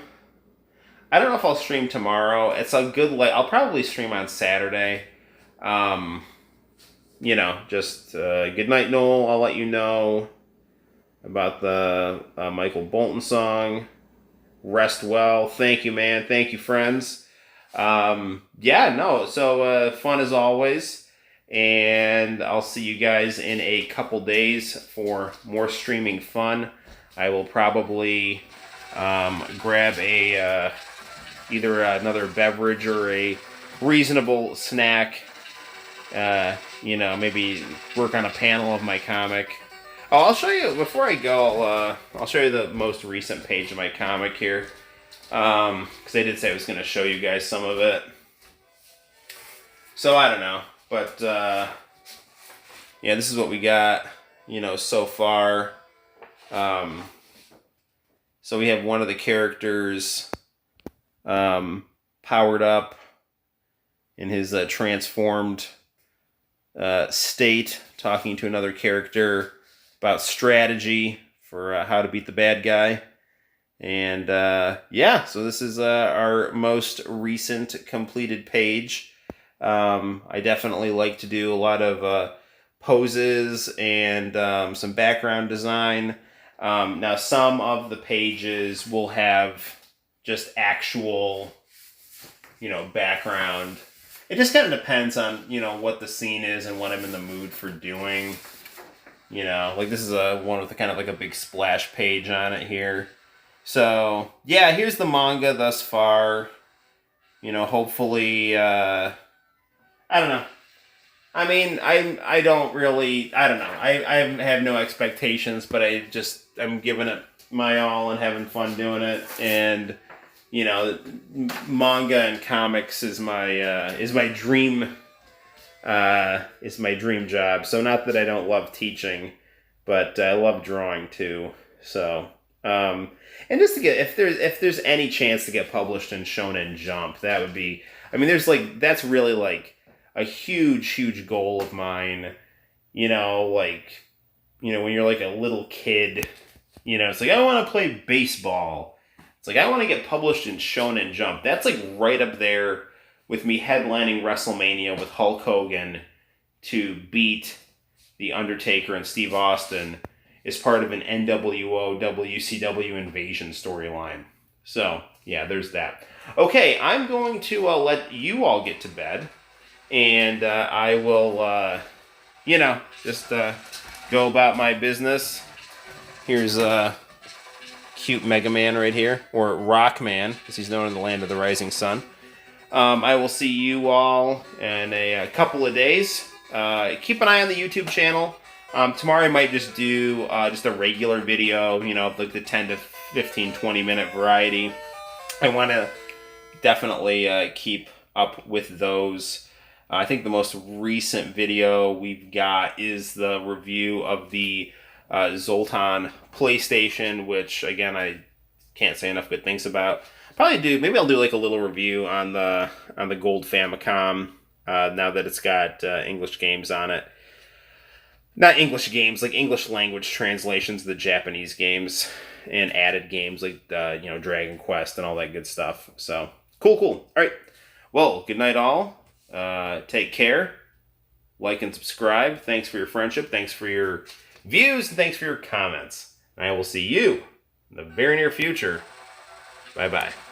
I don't know if I'll stream tomorrow. It's a good. I'll probably stream on Saturday. Just good night, Noel. I'll let you know about the Michael Bolton song. Rest well. Thank you, man. Thank you, friends. So fun as always. And I'll see you guys in a couple days for more streaming fun. I will probably grab either another beverage or a reasonable snack. Maybe work on a panel of my comic. Oh, I'll show you, before I go, I'll show you the most recent page of my comic here. Because I did say I was going to show you guys some of it. So, I don't know. But, this is what we got, so far. So we have one of the characters powered up in his transformed state, talking to another character about strategy for how to beat the bad guy. And yeah, so this is our most recent completed page. I definitely like to do a lot of poses and some background design. Now, some of the pages will have just actual, background. It just kind of depends on, what the scene is and what I'm in the mood for doing. Like this is one with kind of like a big splash page on it here. So, yeah, here's the manga thus far. Hopefully, I don't know. I mean, I don't really, I don't know. I have no expectations, but I'm giving it my all and having fun doing it. And, manga and comics is my dream, is my dream job. So not that I don't love teaching, but I love drawing too. So, and just to get, if there's any chance to get published in Shonen Jump, that would be, I mean, that's really like a huge goal of mine. When you're like a little kid, it's like, I want to play baseball. It's like, I want to get published in Shonen Jump. That's like right up there with me headlining WrestleMania with Hulk Hogan to beat The Undertaker and Steve Austin is part of an NWO WCW invasion storyline. So, yeah, there's that. Okay, I'm going to let you all get to bed. And I will, just go about my business. Here's cute Mega Man right here, or Rock Man, as he's known in the land of the rising sun. I will see you all in a couple of days. Keep an eye on the YouTube channel. Tomorrow I might just do just a regular video, like the 10 to 15, 20 minute variety. I want to definitely keep up with those. I think the most recent video we've got is the review of the Zoltan PlayStation, which, again, I can't say enough good things about. Maybe I'll do like a little review on the Gold Famicom now that it's got English games on it. Not English games, like English language translations of the Japanese games and added games like Dragon Quest and all that good stuff. So cool. All right. Well, good night all. Take care. Like and subscribe. Thanks for your friendship. Thanks for your views. And thanks for your comments. And I will see you in the very near future. Bye-bye.